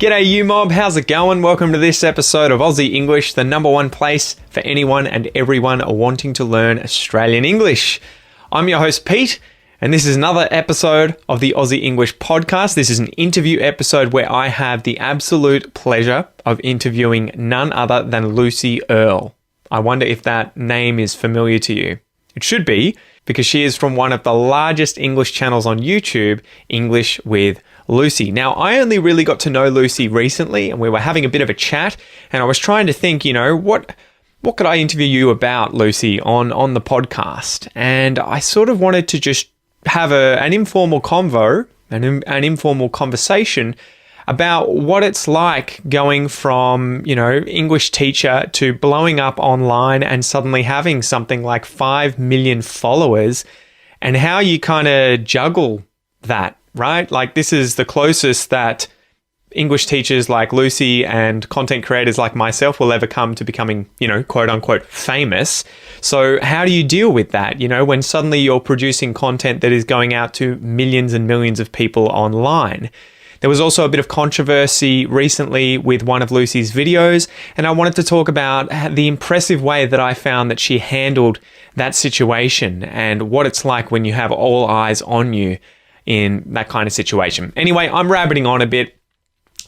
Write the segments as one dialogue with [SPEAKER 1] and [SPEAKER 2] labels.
[SPEAKER 1] G'day you mob, how's it going? Welcome to this episode of Aussie English, the number one place for anyone and everyone wanting to learn Australian English. I'm your host Pete, and this is another episode of the Aussie English podcast. This is an interview episode where I have the absolute pleasure of interviewing none other than Lucy Earl. I wonder if that name is familiar to you. It should be, because she is from one of the largest English channels on YouTube, English with Lucy. Now, I only really got to know Lucy recently, and we were having a bit of a chat, and I was trying to think, what could I interview you about, Lucy, on the podcast? And I sort of wanted to just have an informal convo, an informal conversation about what it's like going from, English teacher to blowing up online and suddenly having something like 5 million followers, and how you kind of juggle that, right? Like, this is the closest that English teachers like Lucy and content creators like myself will ever come to becoming, quote unquote famous. So how do you deal with that, when suddenly you're producing content that is going out to millions and millions of people online? There was also a bit of controversy recently with one of Lucy's videos, and I wanted to talk about the impressive way that I found that she handled that situation and what it's like when you have all eyes on you in that kind of situation. Anyway, I'm rabbiting on a bit.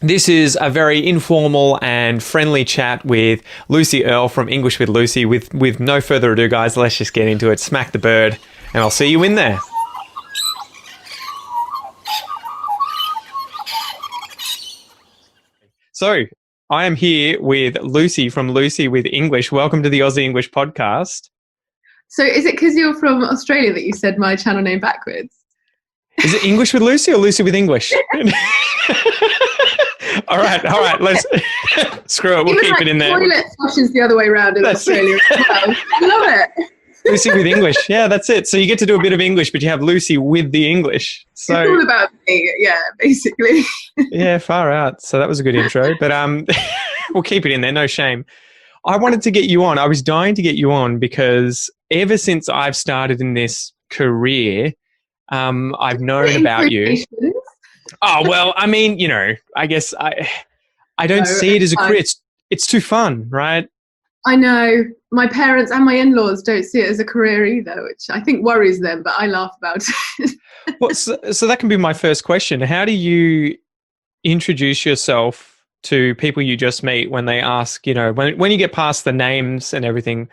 [SPEAKER 1] This is a very informal and friendly chat with Lucy Earl from English with Lucy. With no further ado, guys, let's just get into it. Smack the bird, and I'll see you in there. So, I am here with Lucy from Lucy with English. Welcome to the Aussie English podcast.
[SPEAKER 2] So, is it because you're from Australia that you said my channel name backwards?
[SPEAKER 1] Is it English with Lucy or Lucy with English? All right. Let's screw it. We'll keep it in there.
[SPEAKER 2] Toilet flushes the other way around in Australia as well. I love it.
[SPEAKER 1] Lucy with English. Yeah, that's it. So you get to do a bit of English, but you have Lucy with the English. So
[SPEAKER 2] it's all about me, yeah, basically.
[SPEAKER 1] Yeah, far out. So that was a good intro, but we'll keep it in there. No shame. I wanted to get you on. I was dying to get you on because ever since I've started in this career, I've known about you. Oh, well, I mean, I guess I don't see it as a career. It's too fun, right?
[SPEAKER 2] I know. My parents and my in-laws don't see it as a career either, which I think worries them, but I laugh about it.
[SPEAKER 1] Well, so that can be my first question. How do you introduce yourself to people you just meet when they ask, when you get past the names and everything,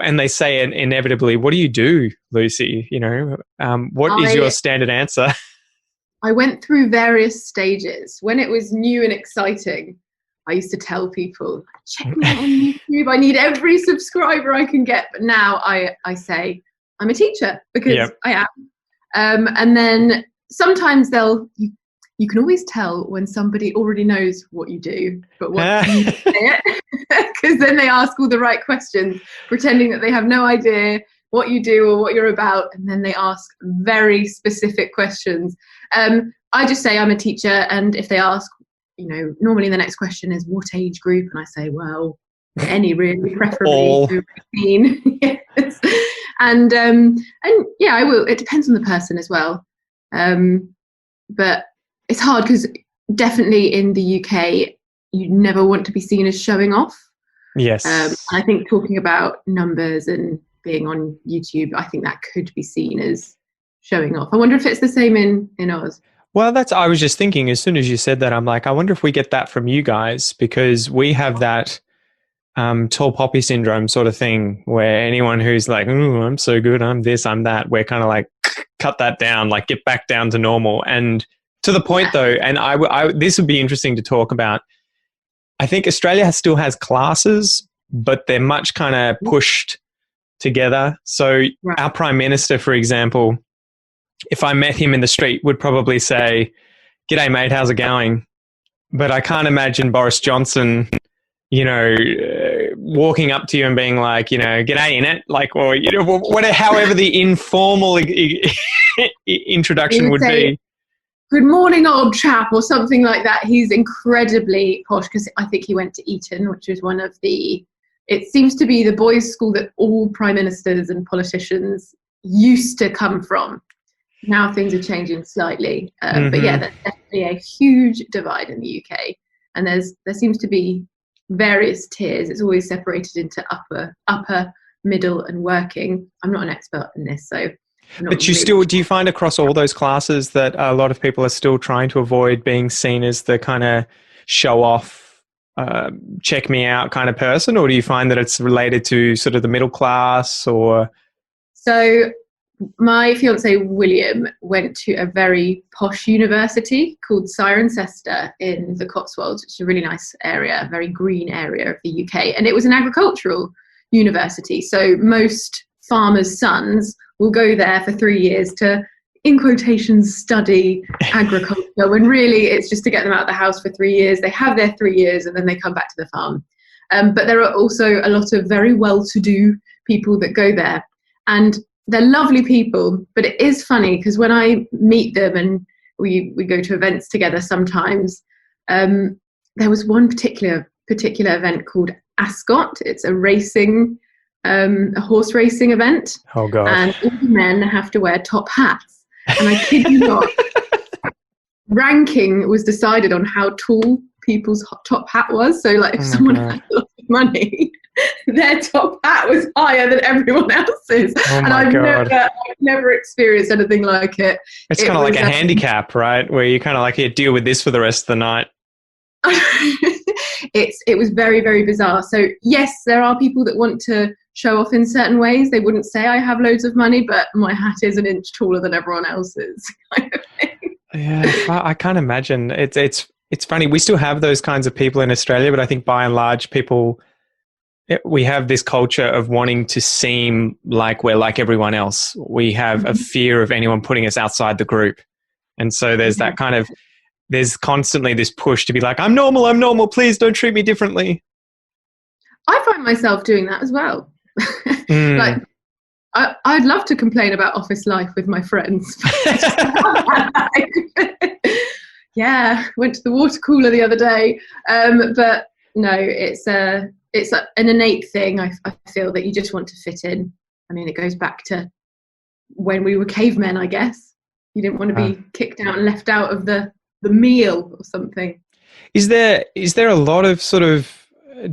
[SPEAKER 1] and they say inevitably, what do you do, Lucy? What is your standard answer?
[SPEAKER 2] I went through various stages. When it was new and exciting, I used to tell people, check me out on YouTube. I need every subscriber I can get. But now I say I'm a teacher because I am. And then sometimes you can always tell when somebody already knows what you do, but once you say it, because then they ask all the right questions, pretending that they have no idea what you do or what you're about, and then they ask very specific questions. I just say I'm a teacher, and if they ask, normally the next question is what age group, and I say, well, any really, preferably 18. Yes. And yeah, I will. It depends on the person as well, but it's hard because definitely in the UK, you never want to be seen as showing off.
[SPEAKER 1] Yes.
[SPEAKER 2] I think talking about numbers and being on YouTube, I think that could be seen as showing off. I wonder if it's the same in Oz.
[SPEAKER 1] Well, I was just thinking, as soon as you said that, I'm like, I wonder if we get that from you guys, because we have that tall poppy syndrome sort of thing where anyone who's like, oh, I'm so good, I'm this, I'm that, we're kind of like, cut that down, like get back down to normal. And to the point though, and I this would be interesting to talk about. I think Australia still has classes, but they're much kind of pushed together. So our Prime Minister, for example, if I met him in the street, would probably say, "G'day, mate, how's it going?" But I can't imagine Boris Johnson, walking up to you and being like, "G'day, innit?" Like, or however the informal introduction would be.
[SPEAKER 2] Good morning, old chap, or something like that. He's incredibly posh because I think he went to Eton, which is one of it seems to be the boys' school that all prime ministers and politicians used to come from. Now things are changing slightly. But yeah, that's definitely definitely a huge divide in the UK, and there seems to be various tiers. It's always separated into upper, middle, and working. I'm not an expert in this, so I'm not
[SPEAKER 1] But you
[SPEAKER 2] really
[SPEAKER 1] still, do you find across all those classes that a lot of people are still trying to avoid being seen as the kind of show off, check me out kind of person, or do you find that it's related to sort of the middle class or?
[SPEAKER 2] So my fiance William went to a very posh university called Cirencester in the Cotswolds, which is a really nice area, a very green area of the UK. And it was an agricultural university. So most farmers' sons will go there for 3 years to, in quotations, study agriculture, when really it's just to get them out of the house for 3 years. They have their 3 years and then they come back to the farm. But there are also a lot of very well-to-do people that go there. And they're lovely people, but it is funny because when I meet them and we go to events together sometimes, there was one particular event called Ascot. It's a horse racing event.
[SPEAKER 1] Oh God.
[SPEAKER 2] And all the men have to wear top hats. And I kid you not, ranking was decided on how tall people's top hat was. So like if someone had a lot of money, their top hat was higher than everyone else's.
[SPEAKER 1] Oh
[SPEAKER 2] and I've never experienced anything like it.
[SPEAKER 1] It's kind of like a handicap, right? Where you kind of like, deal with this for the rest of the night.
[SPEAKER 2] It was very, very bizarre. So yes, there are people that want to show off in certain ways. They wouldn't say I have loads of money, but my hat is an inch taller than everyone else's. Kind of thing.
[SPEAKER 1] Yeah, I can't imagine. It's funny. We still have those kinds of people in Australia, but I think by and large, we have this culture of wanting to seem like we're like everyone else. We have a fear of anyone putting us outside the group. And so there's that kind of, there's constantly this push to be like, I'm normal, please don't treat me differently.
[SPEAKER 2] I find myself doing that as well. Like, I'd love to complain about office life with my friends. Yeah, went to the water cooler the other day. But no, it's an innate thing. I feel that you just want to fit in. I mean, it goes back to when we were cavemen, I guess. You didn't want to be kicked out and left out of the meal or something.
[SPEAKER 1] Is there a lot of sort of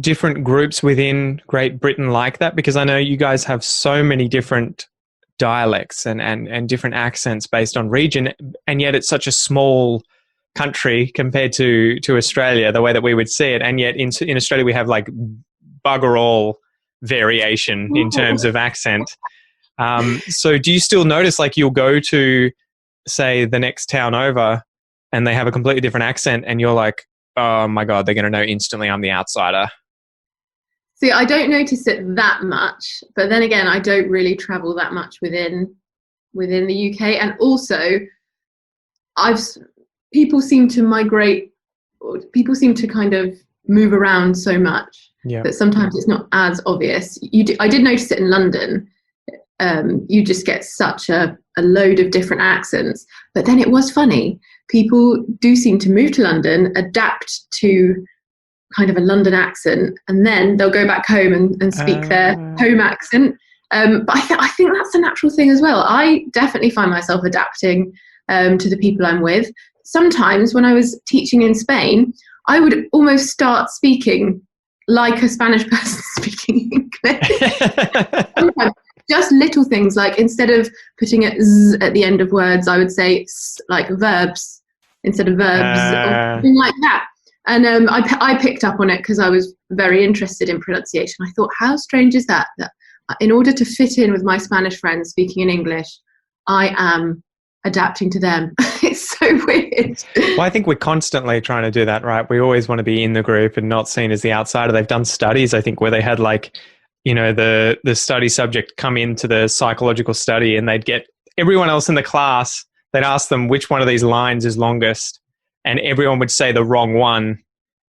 [SPEAKER 1] different groups within Great Britain like that? Because I know you guys have so many different dialects and different accents based on region, and yet it's such a small country compared to Australia, the way that we would see it. And yet in Australia, we have like bugger all variation in terms of accent. So do you still notice like you'll go to, say, the next town over and they have a completely different accent and you're like, oh my God, they're going to know instantly I'm the outsider?
[SPEAKER 2] See, I don't notice it that much, but then again, I don't really travel that much within the UK. And also, people seem to migrate, or people seem to kind of move around so much that sometimes it's not as obvious. I did notice it in London. You just get such a load of different accents. But then it was funny. People do seem to move to London, adapt to kind of a London accent, and then they'll go back home and speak their home accent. But I think that's a natural thing as well. I definitely find myself adapting to the people I'm with. Sometimes when I was teaching in Spain, I would almost start speaking like a Spanish person speaking English. Sometimes, just little things, like instead of putting a z at the end of words, I would say like verbs instead of verbs or something like that. And I picked up on it because I was very interested in pronunciation. I thought, how strange is that in order to fit in with my Spanish friends speaking in English, I am adapting to them. It's so weird.
[SPEAKER 1] Well, I think we're constantly trying to do that, right? We always want to be in the group and not seen as the outsider. They've done studies, I think, where they had like, you know, the study subject come into the psychological study and they'd get everyone else in the class, they'd ask them which one of these lines is longest, and everyone would say the wrong one.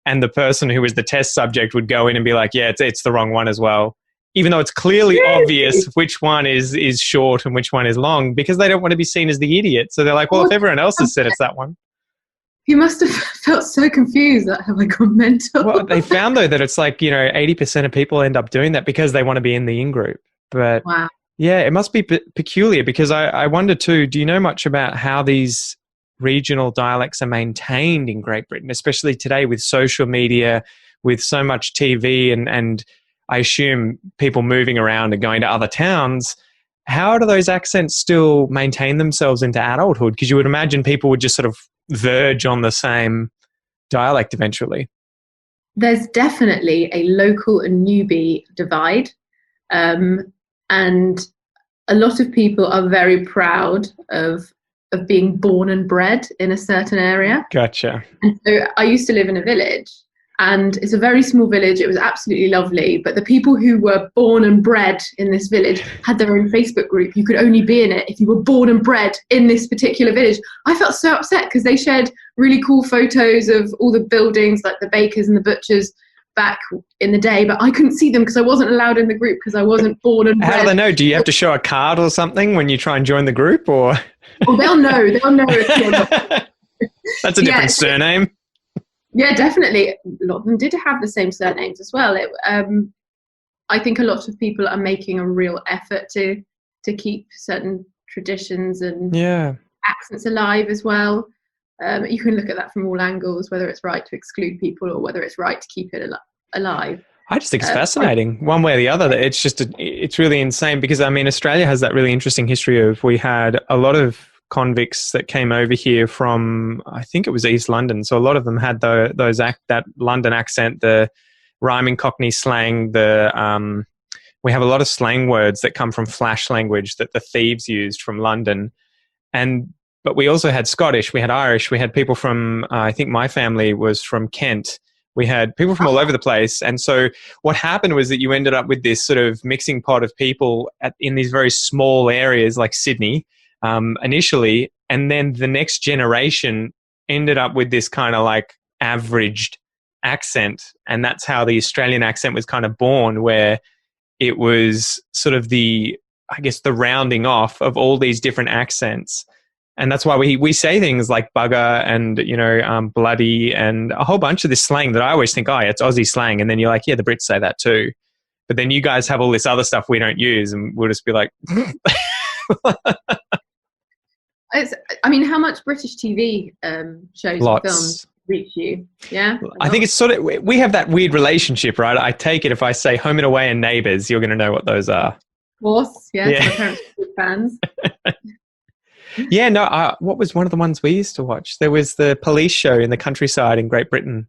[SPEAKER 1] And the person who was the test subject would go in and be like, yeah, it's the wrong one as well. Even though it's clearly obvious which one is short and which one is long, because they don't want to be seen as the idiot. So they're like, well, if everyone else has said it's that one.
[SPEAKER 2] You must have felt so confused that have I gone mental?
[SPEAKER 1] Well, they found though that it's like, 80% of people end up doing that because they want to be in the in-group. But
[SPEAKER 2] wow.
[SPEAKER 1] Yeah, it must be peculiar because I wonder too, do you know much about how these regional dialects are maintained in Great Britain, especially today with social media, with so much TV and I assume people moving around and going to other towns. How do those accents still maintain themselves into adulthood? Because you would imagine people would just sort of verge on the same dialect eventually.
[SPEAKER 2] There's definitely a local and newbie divide. And a lot of people are very proud of being born and bred in a certain area.
[SPEAKER 1] Gotcha.
[SPEAKER 2] And so I used to live in a village, and it's a very small village. It was absolutely lovely. But the people who were born and bred in this village had their own Facebook group. You could only be in it if you were born and bred in this particular village. I felt so upset because they shared really cool photos of all the buildings, like the bakers and the butchers back in the day, but I couldn't see them because I wasn't allowed in the group because I wasn't born and bred.
[SPEAKER 1] How do they know? Do you have to show a card or something when you try and join the group, or?
[SPEAKER 2] Oh, they'll know if you're not.
[SPEAKER 1] That's a different surname.
[SPEAKER 2] Yeah, definitely. A lot of them did have the same surnames as well. I think a lot of people are making a real effort to keep certain traditions and accents alive as well. You can look at that from all angles, whether it's right to exclude people or whether it's right to keep it alive.
[SPEAKER 1] I just think it's fascinating, one way or the other. It's just, it's really insane because, I mean, Australia has that really interesting history of, we had a lot of convicts that came over here from, I think it was East London. So a lot of them had that London accent, the rhyming Cockney slang, we have a lot of slang words that come from flash language that the thieves used from London. But we also had Scottish, we had Irish, we had people from, I think my family was from Kent. We had people from all over the place. And so what happened was that you ended up with this sort of mixing pot of people in these very small areas like Sydney initially. And then the next generation ended up with this kind of like averaged accent. And that's how the Australian accent was kind of born, where it was sort of the rounding off of all these different accents. And that's why we say things like bugger and, bloody and a whole bunch of this slang that I always think, oh, yeah, it's Aussie slang. And then you're like, yeah, the Brits say that too. But then you guys have all this other stuff we don't use and we'll just be like...
[SPEAKER 2] how much British TV shows and films reach you? Yeah?
[SPEAKER 1] I think it's sort of... We have that weird relationship, right? I take it if I say Home and Away and Neighbours, you're going to know what those are.
[SPEAKER 2] Of course, yes. Yeah. My parents are big fans.
[SPEAKER 1] Yeah, no, what was one of the ones we used to watch? There was the police show in the countryside in Great Britain.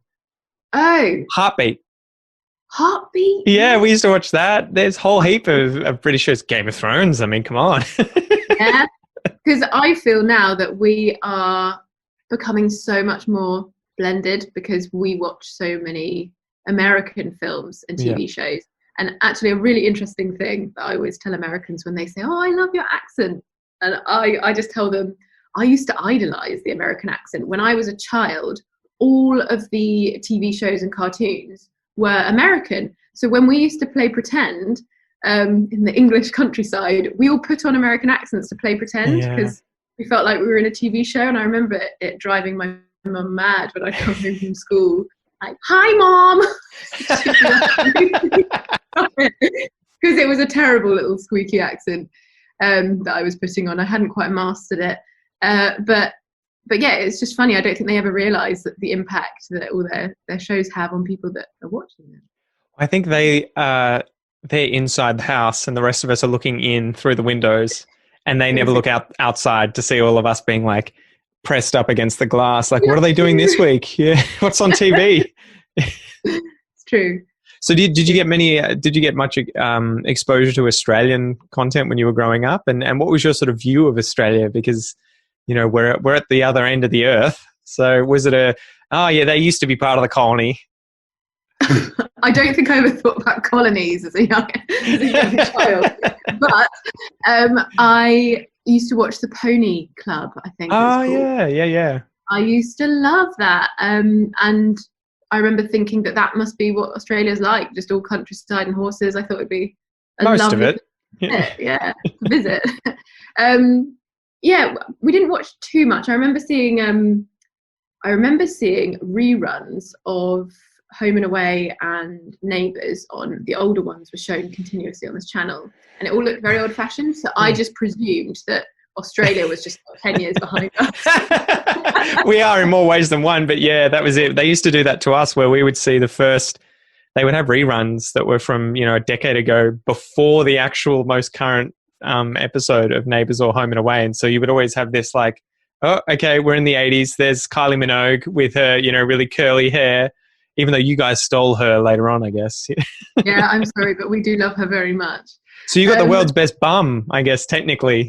[SPEAKER 2] Oh.
[SPEAKER 1] Heartbeat?
[SPEAKER 2] Yeah,
[SPEAKER 1] we used to watch that. There's a whole heap of British shows. Game of Thrones, I mean, come on.
[SPEAKER 2] Yeah, because I feel now that we are becoming so much more blended because we watch so many American films and TV shows. And actually a really interesting thing that I always tell Americans when they say, oh, I love your accent. And I just tell them, I used to idolize the American accent. When I was a child, all of the TV shows and cartoons were American. So when we used to play pretend in the English countryside, we all put on American accents to play pretend because we felt like we were in a TV show. And I remember it driving my mum mad when I come home from school. Like, hi, Mom! Because it was a terrible little squeaky accent. That I was putting on. I hadn't quite mastered it. But yeah, it's just funny. I don't think they ever realise that the impact that all their shows have on people that are watching them.
[SPEAKER 1] I think they're inside the house and the rest of us are looking in through the windows and they never look outside to see all of us being like pressed up against the glass. Like, what are they doing this week? Yeah, what's on TV?
[SPEAKER 2] It's true.
[SPEAKER 1] So did you get much exposure to Australian content when you were growing up, and what was your sort of view of Australia? Because we're at the other end of the earth. So was it they used to be part of the colony?
[SPEAKER 2] I don't think I ever thought about colonies as a young child, but I used to watch the Pony Club. I think.
[SPEAKER 1] Oh yeah.
[SPEAKER 2] I used to love that, and I remember thinking that must be what Australia's like, just all countryside and horses. I thought it'd be
[SPEAKER 1] most of it.
[SPEAKER 2] Visit. We didn't watch too much. I remember seeing reruns of Home and Away and Neighbours on the older ones were shown continuously on this channel, and it all looked very old-fashioned. So I just presumed that Australia was just 10 years behind us.
[SPEAKER 1] We are in more ways than one, but yeah, that was it. They used to do that to us where we would see they would have reruns that were from, a decade ago before the actual most current episode of Neighbours or Home and Away. And so you would always have this like, oh, okay, we're in the 80s. There's Kylie Minogue with her, really curly hair, even though you guys stole her later on, I guess.
[SPEAKER 2] Yeah, I'm sorry, but we do love her very much.
[SPEAKER 1] So you got the world's best bum, I guess, technically,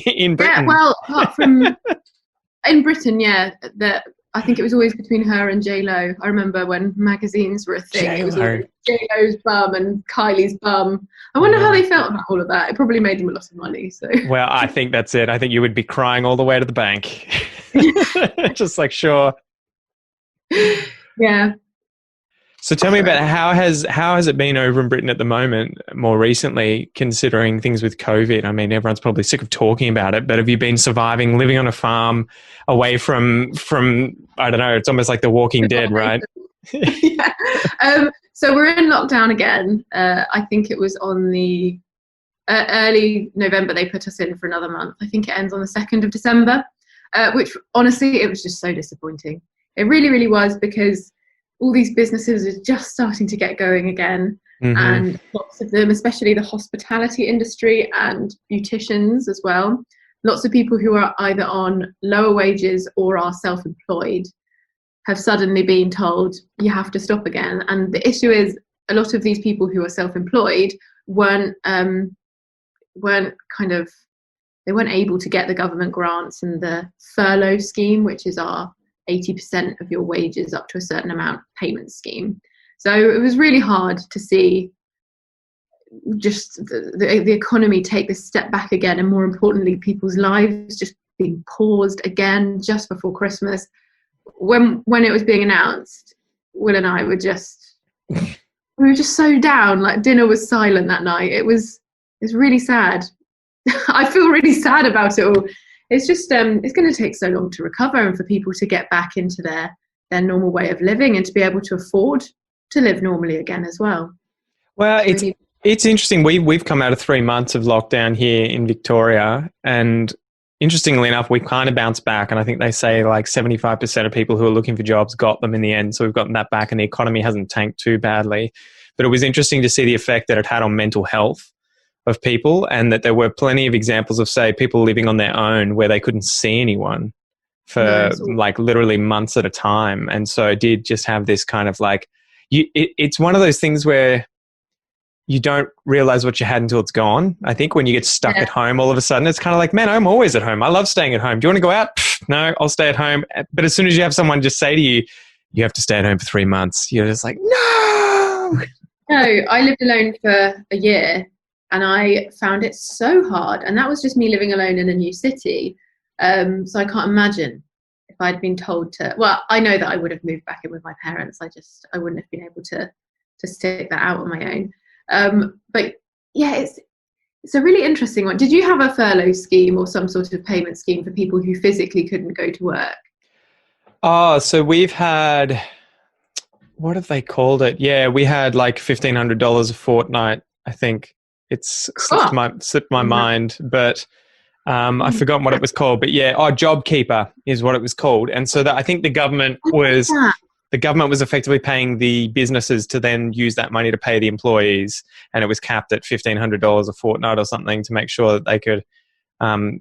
[SPEAKER 1] in Britain.
[SPEAKER 2] Yeah, well, apart from in Britain, yeah, I think it was always between her and J-Lo. I remember when magazines were a thing.
[SPEAKER 1] J-Lo.
[SPEAKER 2] It was always J-Lo's bum and Kylie's bum. I wonder how they felt about all of that. It probably made them a lot of money. So.
[SPEAKER 1] Well, I think that's it. I think you would be crying all the way to the bank. Just like, sure.
[SPEAKER 2] Yeah.
[SPEAKER 1] So tell me about how has it been over in Britain at the moment, more recently, considering things with COVID? I mean, everyone's probably sick of talking about it, but have you been surviving, living on a farm, away from I don't know, it's almost like The Walking Dead, right?
[SPEAKER 2] Yeah. So we're in lockdown again. I think it was on the early November they put us in for another month. I think it ends on the 2nd of December, which honestly, it was just so disappointing. It really, really was, because all these businesses are just starting to get going again. Mm-hmm. And lots of them, especially the hospitality industry and beauticians as well, lots of people who are either on lower wages or are self-employed have suddenly been told you have to stop again. And the issue is a lot of these people who are self-employed weren't able to get the government grants and the furlough scheme, which is our 80% of your wages up to a certain amount payment scheme. So it was really hard to see just the economy take this step back again, and more importantly, people's lives just being paused again just before Christmas. When it was being announced, Will and I were just so down. Like, dinner was silent that night. It's really sad. I feel really sad about it all. It's just it's going to take so long to recover, and for people to get back into their normal way of living and to be able to afford to live normally again as well.
[SPEAKER 1] Well, it's interesting. We've come out of 3 months of lockdown here in Victoria, and interestingly enough, we've kind of bounced back. And I think they say like 75% of people who are looking for jobs got them in the end. So we've gotten that back, and the economy hasn't tanked too badly. But it was interesting to see the effect that it had on mental health of people, and that there were plenty of examples of, say, people living on their own where they couldn't see anyone for like literally months at a time. And so it did just have this kind of like, it's one of those things where you don't realize what you had until it's gone. I think when you get stuck at home, all of a sudden it's kind of like, man, I'm always at home. I love staying at home. Do you want to go out? No, I'll stay at home. But as soon as you have someone just say to you, you have to stay at home for 3 months, you're just like, no.
[SPEAKER 2] No, I lived alone for a year. And I found it so hard. And that was just me living alone in a new city. So I can't imagine if I'd been told to, well, I know that I would have moved back in with my parents. I wouldn't have been able to stick that out on my own. But yeah, it's a really interesting one. Did you have a furlough scheme or some sort of payment scheme for people who physically couldn't go to work?
[SPEAKER 1] Oh, so we've had, what have they called it? Yeah, we had like $1,500 a fortnight, I think. It's slipped my mind, but I've forgotten what it was called. But yeah, JobKeeper is what it was called. And so I think the government was effectively paying the businesses to then use that money to pay the employees, and it was capped at $1,500 a fortnight or something to make sure that they could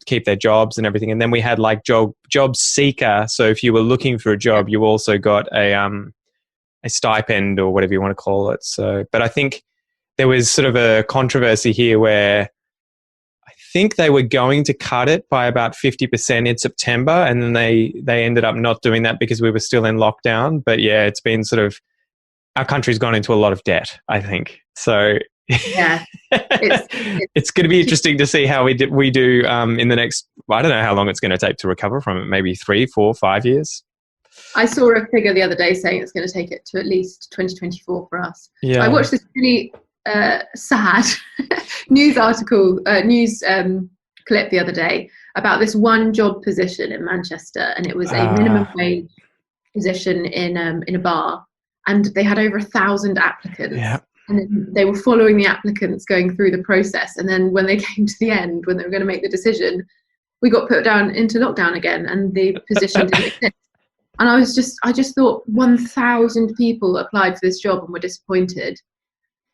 [SPEAKER 1] keep their jobs and everything. And then we had like job seeker. So if you were looking for a job, you also got a stipend or whatever you want to call it. So, but I think there was sort of a controversy here where I think they were going to cut it by about 50% in September, and then they ended up not doing that because we were still in lockdown. But yeah, it's been sort of, our country's gone into a lot of debt, I think. So
[SPEAKER 2] yeah,
[SPEAKER 1] it's going to be interesting to see how we do in the next, I don't know how long it's going to take to recover from it, maybe 3, 4, 5 years.
[SPEAKER 2] I saw a figure the other day saying it's going to take it to at least 2024 for us.
[SPEAKER 1] Yeah.
[SPEAKER 2] I watched this really sad news article, clip the other day about this one job position in Manchester, and it was a minimum wage position in a bar, and they had over 1,000 applicants.
[SPEAKER 1] Yeah.
[SPEAKER 2] And then they were following the applicants going through the process, and then when they came to the end, when they were going to make the decision, we got put down into lockdown again, and the position didn't exist. And I just thought 1,000 people applied for this job and were disappointed.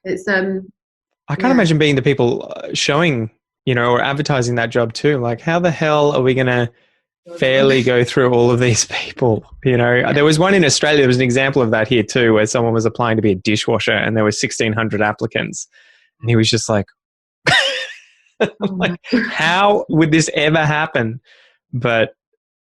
[SPEAKER 2] It's
[SPEAKER 1] I can't imagine being the people showing, or advertising that job too. Like, how the hell are we going to fairly go through all of these people? There was one in Australia. There was an example of that here too, where someone was applying to be a dishwasher, and there were 1,600 applicants, and he was just like, like, how would this ever happen? But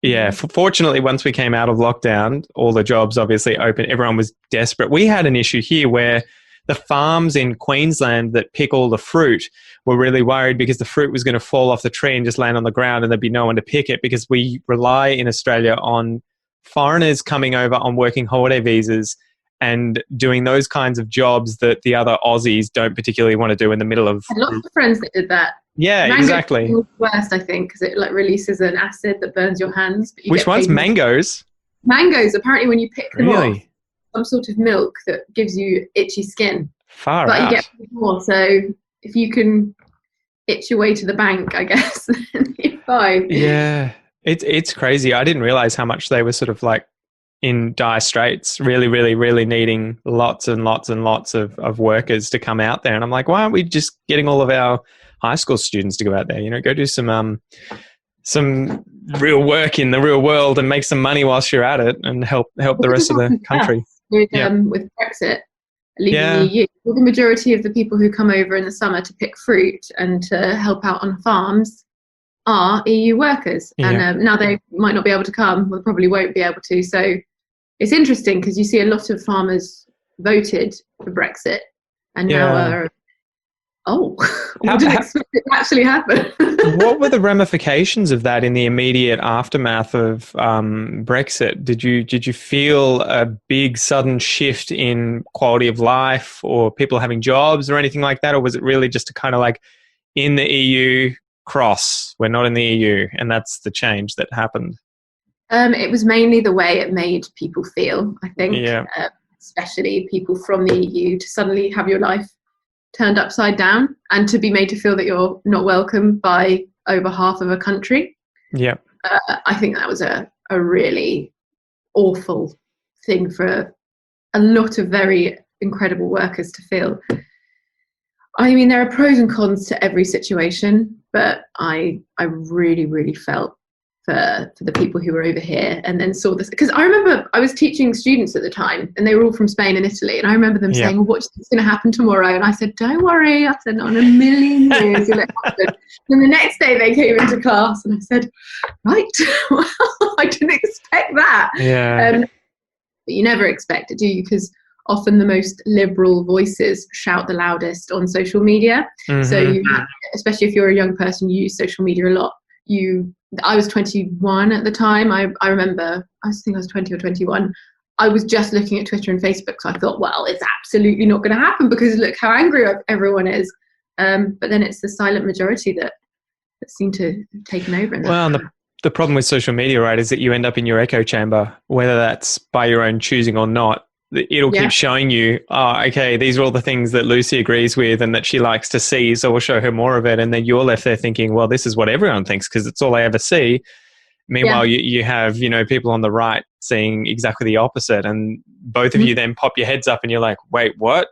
[SPEAKER 1] yeah, fortunately, once we came out of lockdown, all the jobs obviously open. Everyone was desperate. We had an issue here where the farms in Queensland that pick all the fruit were really worried because the fruit was going to fall off the tree and just land on the ground, and there'd be no one to pick it, because we rely in Australia on foreigners coming over on working holiday visas and doing those kinds of jobs that the other Aussies don't particularly want to do in the middle of...
[SPEAKER 2] I had lots of friends that did that.
[SPEAKER 1] Yeah,
[SPEAKER 2] Mango
[SPEAKER 1] exactly.
[SPEAKER 2] was worst, I think, because it releases an acid that burns your hands. But
[SPEAKER 1] Which ones? Mangoes?
[SPEAKER 2] Mangoes, apparently when you pick them off,
[SPEAKER 1] Really?
[SPEAKER 2] some sort of milk that gives you itchy skin.
[SPEAKER 1] Far
[SPEAKER 2] but
[SPEAKER 1] out.
[SPEAKER 2] You get more, so if you can itch your way to the bank, I guess, then you're fine.
[SPEAKER 1] Yeah, it's crazy. I didn't realize how much they were sort of like in dire straits, really, really, really needing lots and lots and lots of workers to come out there. And I'm like, why aren't we just getting all of our high school students to go out there? Go do some real work in the real world and make some money whilst you're at it, and help the rest of the country.
[SPEAKER 2] With Brexit leaving the EU, well, the majority of the people who come over in the summer to pick fruit and to help out on farms are EU workers. And now they might not be able to come, well, probably won't be able to. So it's interesting because you see a lot of farmers voted for Brexit, and now are, we didn't expect it to actually happen.
[SPEAKER 1] What were the ramifications of that in the immediate aftermath of Brexit? Did you feel a big sudden shift in quality of life, or people having jobs or anything like that? Or was it really just a kind of like, in the EU, cross, we're not in the EU, and that's the change that happened?
[SPEAKER 2] It was mainly the way it made people feel, I think, especially people from the EU, to suddenly have your life turned upside down and to be made to feel that you're not welcome by over half of a country.
[SPEAKER 1] Yeah.
[SPEAKER 2] I think that was a really awful thing for a lot of very incredible workers to feel. I mean, there are pros and cons to every situation, but I really, really felt for the people who were over here and then saw this. Because I remember I was teaching students at the time, and they were all from Spain and Italy, and I remember them saying, well, what's going to happen tomorrow? And I said, don't worry. I said, not in a million years will it happen. And the next day they came into class, and I said, right, well, I didn't expect that.
[SPEAKER 1] Yeah.
[SPEAKER 2] But you never expect it, do you? Because often the most liberal voices shout the loudest on social media. Mm-hmm. So you, especially if you're a young person, you use social media a lot. I was 21 at the time. I remember, I think I was 20 or 21. I was just looking at Twitter and Facebook. So I thought, well, it's absolutely not going to happen because look how angry everyone is. But then it's the silent majority that seem to have taken over.
[SPEAKER 1] Well, and the problem with social media, right, is that you end up in your echo chamber, whether that's by your own choosing or not. It'll keep showing you, okay, these are all the things that Lucy agrees with and that she likes to see, so we'll show her more of it. And then you're left there thinking, well, this is what everyone thinks because it's all I ever see. Meanwhile, you have, people on the right seeing exactly the opposite, and both of you then pop your heads up and you're like, wait, what?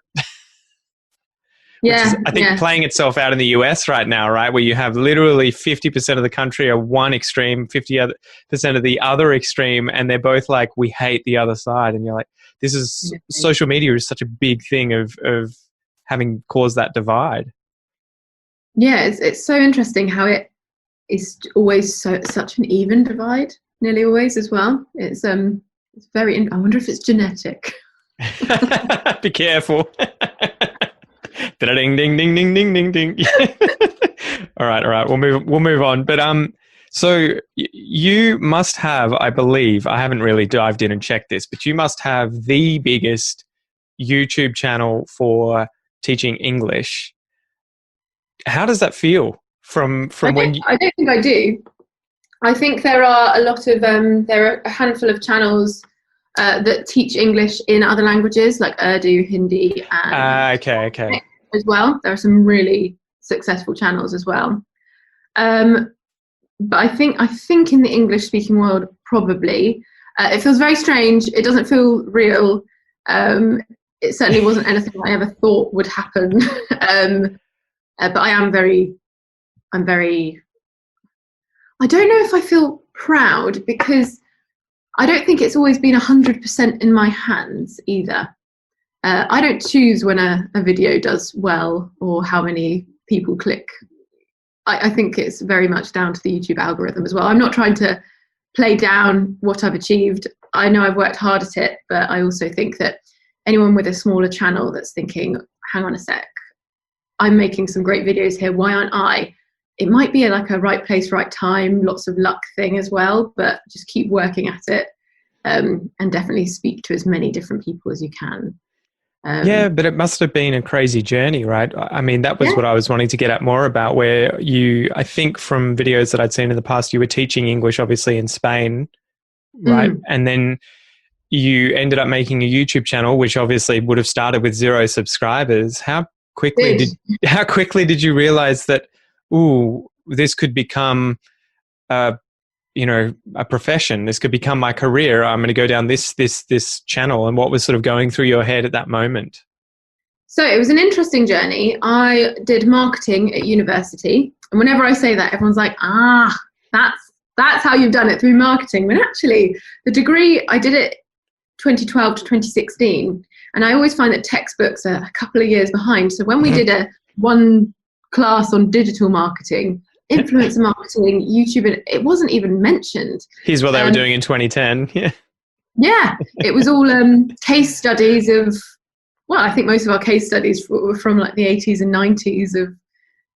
[SPEAKER 1] I think playing itself out in the US right now, right, where you have literally 50% of the country are one extreme, 50% of the other extreme, and they're both like, we hate the other side. And you're like, this is social media is such a big thing of having caused that divide.
[SPEAKER 2] Yeah, it's so interesting how it is always such an even divide, nearly always as well. It's very. I wonder if it's genetic.
[SPEAKER 1] Be careful. Ding ding ding ding ding ding ding. All right. We'll move on. But so you must have, I believe, I haven't really dived in and checked this, but you must have the biggest YouTube channel for teaching English. How does that feel from when?
[SPEAKER 2] I don't think I do. I think there are a lot of there are a handful of channels that teach English in other languages like Urdu, Hindi, and
[SPEAKER 1] okay.
[SPEAKER 2] As well. There are some really successful channels as well. but I think in the English speaking world, probably. It feels very strange. It doesn't feel real. It certainly wasn't anything I ever thought would happen. But I'm very, I don't know if I feel proud, because I don't think it's always been 100% in my hands either. I don't choose when a video does well or how many people click. I think it's very much down to the YouTube algorithm as well. I'm not trying to play down what I've achieved. I know I've worked hard at it, but I also think that anyone with a smaller channel that's thinking, hang on a sec, I'm making some great videos here, why aren't I? It might be like a right place, right time, lots of luck thing as well, but just keep working at it, and definitely speak to as many different people as you can.
[SPEAKER 1] Yeah, but it must have been a crazy journey, right? I mean, that was what I was wanting to get at more about, where you, I think from videos that I'd seen in the past, you were teaching English, obviously, in Spain, right? And then you ended up making a YouTube channel, which obviously would have started with 0 subscribers. How quickly did you realize that, ooh, this could become a profession? This could become my career. I'm going to go down this channel. And what was sort of going through your head at that moment?
[SPEAKER 2] So it was an interesting journey. I did marketing at university, and whenever I say that, everyone's like, that's how you've done it, through marketing. When actually, the degree, I did it 2012 to 2016, and I always find that textbooks are a couple of years behind. So when we did one class on digital marketing, influencer marketing, YouTube, it wasn't even mentioned.
[SPEAKER 1] Here's what they were doing in 2010.
[SPEAKER 2] Yeah, it was all case studies of, well, I think most of our case studies were from like the 80s and 90s of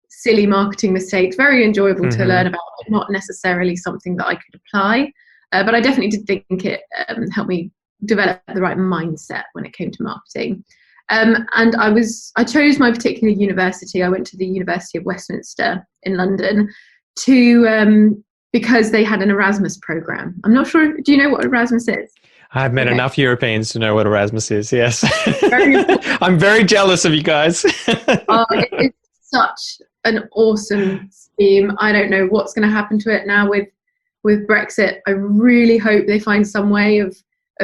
[SPEAKER 2] silly marketing mistakes. Very enjoyable to learn about, but not necessarily something that I could apply. But I definitely did think it helped me develop the right mindset when it came to marketing. And I chose my particular university. I went to the University of Westminster in London because they had an Erasmus program. I'm not sure, do you know what Erasmus is?
[SPEAKER 1] I've met enough Europeans to know what Erasmus is, yes. I'm very jealous of you guys.
[SPEAKER 2] It's such an awesome scheme. I don't know what's going to happen to it now with Brexit. I really hope they find some way of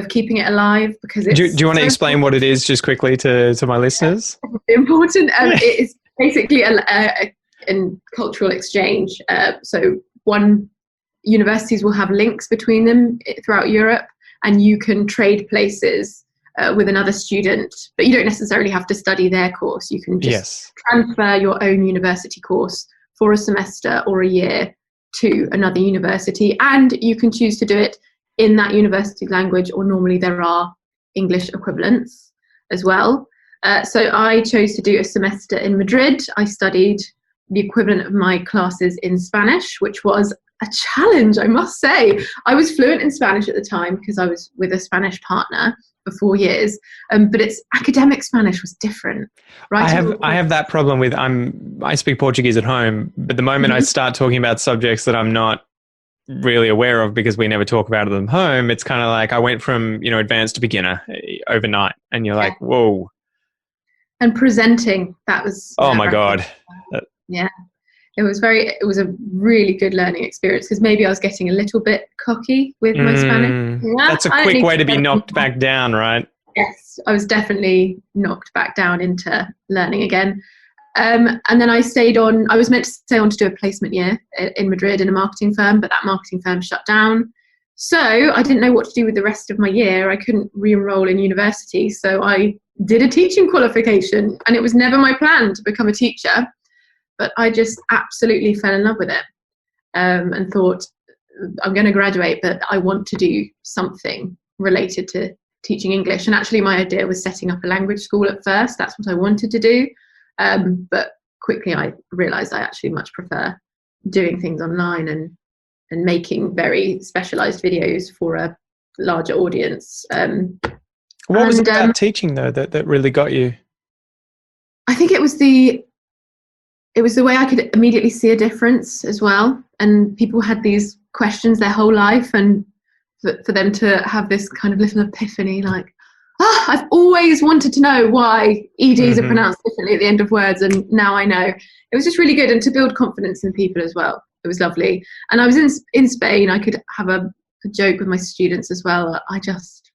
[SPEAKER 2] keeping it alive, because it's... Do
[SPEAKER 1] you want to explain what it is just quickly to my listeners?
[SPEAKER 2] It's important. It is basically a cultural exchange. So universities will have links between them throughout Europe, and you can trade places with another student, but you don't necessarily have to study their course. You can just transfer your own university course for a semester or a year to another university, and you can choose to do it in that university language, or normally there are English equivalents as well. So I chose to do a semester in Madrid. I studied the equivalent of my classes in Spanish, which was a challenge, I must say. I was fluent in Spanish at the time because I was with a Spanish partner for 4 years, but its academic Spanish was different. Right?
[SPEAKER 1] I have that problem with, I speak Portuguese at home, but the moment I start talking about subjects that I'm not really aware of because we never talk about them home, it's kind of like I went from advanced to beginner overnight, and you're like, whoa. And
[SPEAKER 2] presenting, that was
[SPEAKER 1] my god.
[SPEAKER 2] Yeah, it was a really good learning experience, because maybe I was getting a little bit cocky with my Spanish.
[SPEAKER 1] That's a quick way to be knocked back down, right?
[SPEAKER 2] Yes, I was definitely knocked back down into learning again. And then I was meant to stay on to do a placement year in Madrid in a marketing firm, but that marketing firm shut down. So I didn't know what to do with the rest of my year. I couldn't re-enroll in university. So I did a teaching qualification, and it was never my plan to become a teacher, but I just absolutely fell in love with it, and thought, I'm going to graduate, but I want to do something related to teaching English. And actually my idea was setting up a language school at first. That's what I wanted to do. But quickly I realized I actually much prefer doing things online and making very specialized videos for a larger audience.
[SPEAKER 1] What was it about teaching though that really got you?
[SPEAKER 2] I think it was the way I could immediately see a difference as well. And people had these questions their whole life, and for them to have this kind of little epiphany, like, I've always wanted to know why EDs are pronounced differently at the end of words, and now I know. It was just really good, and to build confidence in people as well, It was lovely. And I was in Spain. I could have a joke with my students as well. I just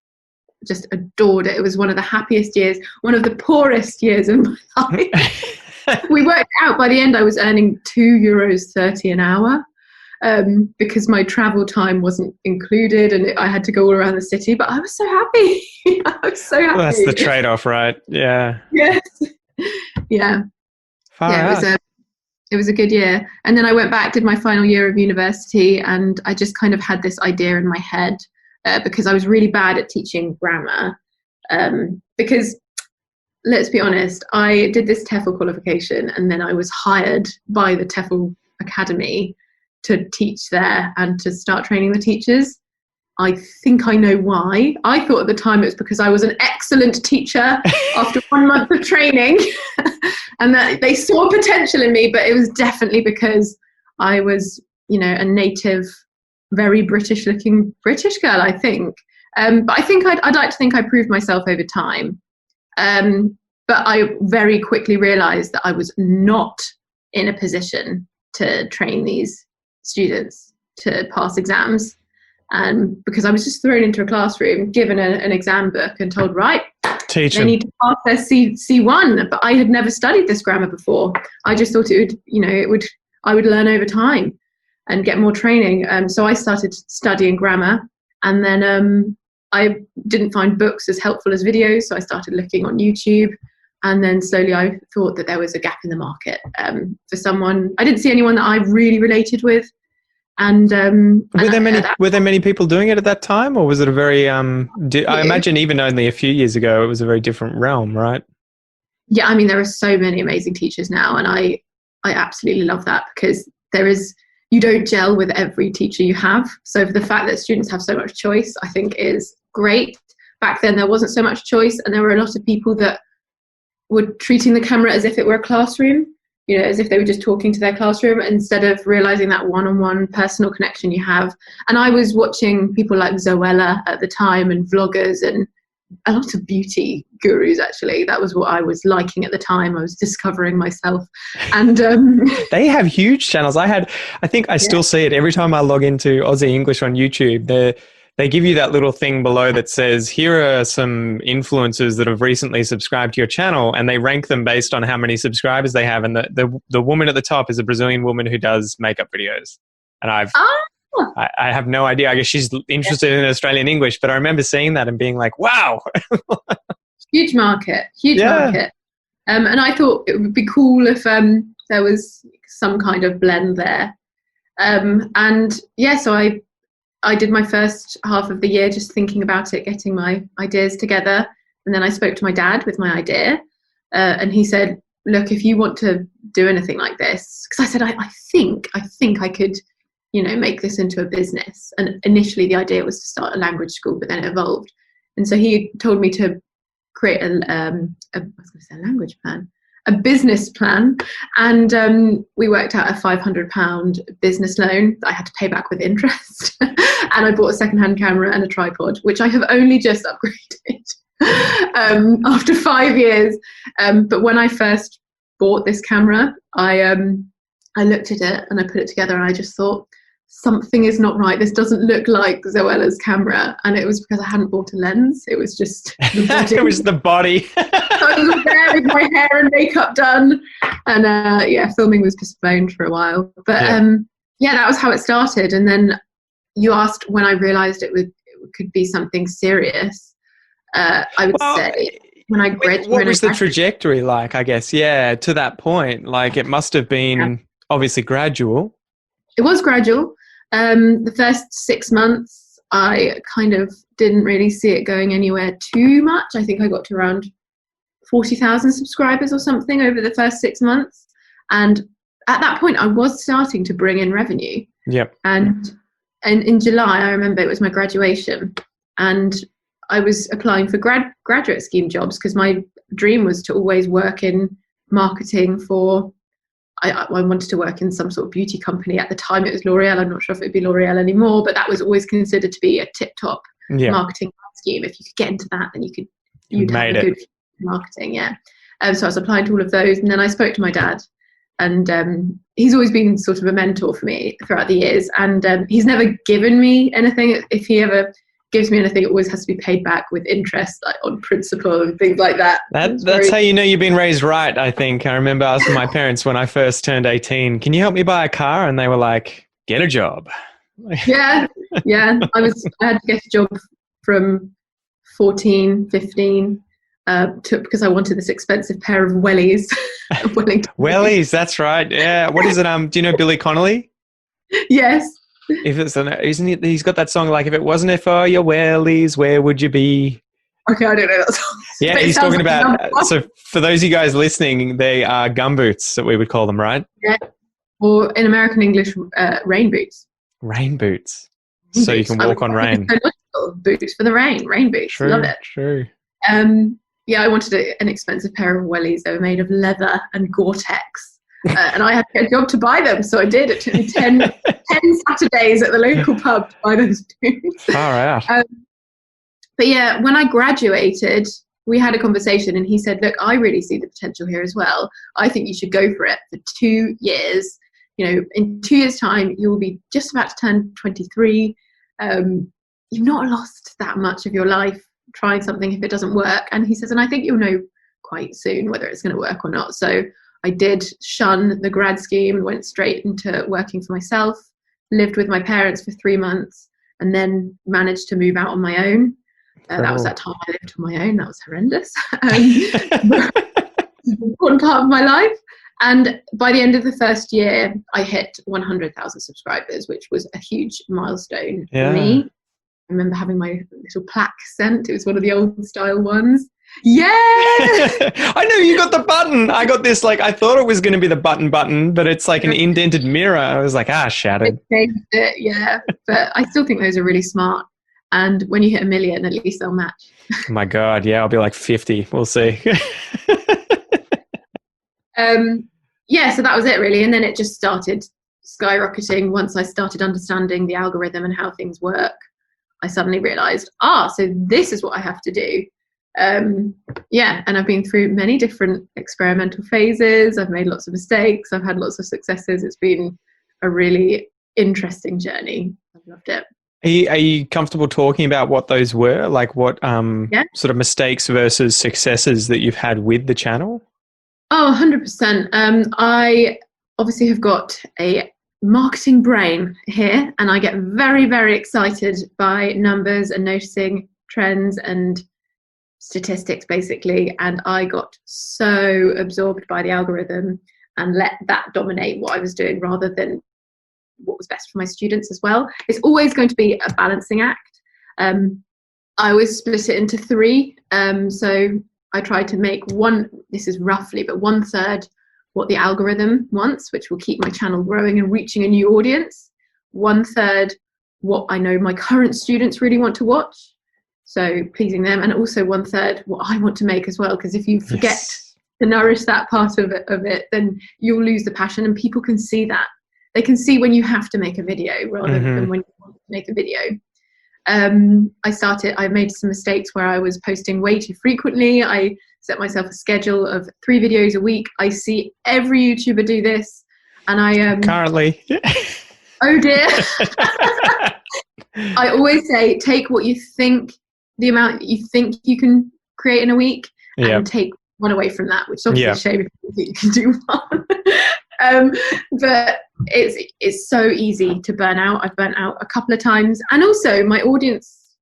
[SPEAKER 2] adored it. It was one of the happiest years, one of the poorest years of my life. We worked out by the end I was earning €2.30 an hour, because my travel time wasn't included and I had to go all around the city, but I was so happy. I was so happy.
[SPEAKER 1] Well, that's the trade-off, right? Yeah.
[SPEAKER 2] Yes. Yeah.
[SPEAKER 1] Far out.
[SPEAKER 2] It was a good year. And then I went back, did my final year of university, and I just kind of had this idea in my head, because I was really bad at teaching grammar. Because let's be honest, I did this TEFL qualification and then I was hired by the TEFL Academy to teach there and to start training the teachers. I think I know why. I thought at the time it was because I was an excellent teacher after 1 month of training and that they saw potential in me, but it was definitely because I was, a native, very British looking British girl, I think. But I think I'd like to think I proved myself over time. But I very quickly realized that I was not in a position to train these students to pass exams. Because I was just thrown into a classroom, given an exam book and told, right,
[SPEAKER 1] teach
[SPEAKER 2] they
[SPEAKER 1] them.
[SPEAKER 2] need to pass their C1. But I had never studied this grammar before. I just thought I would learn over time and get more training. So I started studying grammar, and then I didn't find books as helpful as videos. So I started looking on YouTube, and then slowly I thought that there was a gap in the market for someone. I didn't see anyone that I really related with. And
[SPEAKER 1] were there many people doing it at that time, or was it a very I imagine even only a few years ago it was a very different realm, right?
[SPEAKER 2] Yeah, I mean, there are so many amazing teachers now, and I absolutely love that, because you don't gel with every teacher you have. So the fact that students have so much choice, I think, is great. Back then there wasn't so much choice, and there were a lot of people that were treating the camera as if it were a classroom. As if they were just talking to their classroom instead of realizing that one-on-one personal connection you have. And I was watching people like Zoella at the time, and vloggers, and a lot of beauty gurus, actually. That was what I was liking at the time. I was discovering myself. And
[SPEAKER 1] they have huge channels. I think I still see it every time I log into Aussie English on YouTube. They give you that little thing below that says, here are some influencers that have recently subscribed to your channel, and they rank them based on how many subscribers they have. And the woman at the top is a Brazilian woman who does makeup videos. And I have no idea. I guess she's interested in Australian English, but I remember seeing that and being like, wow.
[SPEAKER 2] Huge market. And I thought it would be cool if there was some kind of blend there. So I did my first half of the year just thinking about it, getting my ideas together. And then I spoke to my dad with my idea. And he said, look, if you want to do anything like this, because I said, I think I could, make this into a business. And initially the idea was to start a language school, but then it evolved. And so he told me to create a language plan, a business plan. And we worked out a £500 business loan that I had to pay back with interest. And I bought a secondhand camera and a tripod, which I have only just upgraded after 5 years. But when I first bought this camera, I looked at it and I put it together, and I just thought, something is not right. This doesn't look like Zoella's camera. And it was because I hadn't bought a lens. It was just the body.
[SPEAKER 1] It was the body.
[SPEAKER 2] I was there with my hair and makeup done. And filming was postponed for a while. But that was how it started. And then you asked when I realized it could be something serious. I would say when I graduated. What
[SPEAKER 1] was the trajectory like, I guess? Yeah, to that point. Like, it must have been obviously gradual.
[SPEAKER 2] It was gradual. The first 6 months, I kind of didn't really see it going anywhere too much. I think I got to around 40,000 subscribers or something over the first 6 months. And at that point, I was starting to bring in revenue.
[SPEAKER 1] Yep.
[SPEAKER 2] And in July, I remember it was my graduation, and I was applying for graduate scheme jobs because my dream was to always work in marketing for. I wanted to work in some sort of beauty company. At the time, it was L'Oreal. I'm not sure if it'd be L'Oreal anymore, but that was always considered to be a tip-top marketing scheme. If you could get into that, then you'd have a good marketing. Yeah. So I was applying to all of those, and then I spoke to my dad, and he's always been sort of a mentor for me throughout the years, and he's never given me anything. If he ever gives me anything, it always has to be paid back with interest, like on principle and things like that.
[SPEAKER 1] That's how you know you've been raised right, I think. I remember asking my parents when I first turned 18, can you help me buy a car? And they were like, get a job.
[SPEAKER 2] Yeah. I had to get a job from 14, 15, because I wanted this expensive pair of wellies.
[SPEAKER 1] Wellies, that's right. Yeah. What is it? Do you know Billy Connolly?
[SPEAKER 2] Yes.
[SPEAKER 1] Isn't it? He's got that song like, if it wasn't for your wellies, where would you be?
[SPEAKER 2] Okay, I don't know that song.
[SPEAKER 1] Yeah, he's talking about. So for those of you guys listening, they are gumboots that we would call them, right?
[SPEAKER 2] Yeah. Or in American English, rain boots.
[SPEAKER 1] Rain boots. So you can walk on rain.
[SPEAKER 2] Boots for the rain. Rain boots.
[SPEAKER 1] True,
[SPEAKER 2] love it.
[SPEAKER 1] True.
[SPEAKER 2] Yeah, I wanted an expensive pair of wellies. They were made of leather and Gore-Tex. And I had to get a job to buy them, so I did. It took me 10 Saturdays at the local pub to buy those boots.
[SPEAKER 1] Far out.
[SPEAKER 2] But yeah, when I graduated, we had a conversation, and he said, look, I really see the potential here as well. I think you should go for it for 2 years. You know, in 2 years' time, you will be just about to turn 23. You've not lost that much of your life trying something if it doesn't work. And he says, and I think you'll know quite soon whether it's going to work or not. So I did shun the grad scheme, went straight into working for myself, lived with my parents for 3 months, and then managed to move out on my own. That was that time I lived on my own. That was horrendous. Important part of my life. And by the end of the first year, I hit 100,000 subscribers, which was a huge milestone for me. I remember having my little plaque sent. It was one of the old style ones. Yeah.
[SPEAKER 1] I know you got the button. I got this, like, I thought it was going to be the button, but it's like an indented mirror. I was like, shattered.
[SPEAKER 2] I changed it, yeah. But I still think those are really smart. And when you hit 1 million, at least they'll match.
[SPEAKER 1] Oh my God. Yeah. I'll be like 50. We'll see.
[SPEAKER 2] Yeah, so that was it really. And then it just started skyrocketing. Once I started understanding the algorithm and how things work, I suddenly realized, so this is what I have to do. Yeah, and I've been through many different experimental phases. I've made lots of mistakes. I've had lots of successes. It's been a really interesting journey. I've loved it.
[SPEAKER 1] Are you comfortable talking about what those were? Like what sort of mistakes versus successes that you've had with the channel?
[SPEAKER 2] Oh, 100%. I obviously have got a marketing brain here, and I get very, very excited by numbers and noticing trends and statistics, basically. And I got so absorbed by the algorithm and let that dominate what I was doing rather than what was best for my students as well. It's always going to be a balancing act. I always split it into 3. So I try to make this is roughly, but 1/3 what the algorithm wants, which will keep my channel growing and reaching a new audience. 1/3 what I know my current students really want to watch, so pleasing them, and also 1/3 what I want to make as well, because if you forget to nourish that part of it, then you'll lose the passion, and people can see that. They can see when you have to make a video rather than when you want to make a video. I made some mistakes where I was posting way too frequently. I set myself a schedule of 3 videos a week. I see every YouTuber do this, and I
[SPEAKER 1] currently.
[SPEAKER 2] Oh dear. I always say, take what you think, the amount you think you can create in a week, and take one away from that, which is obviously a shame if you can do one. But it's so easy to burn out. I've burnt out a couple of times, and also my audience,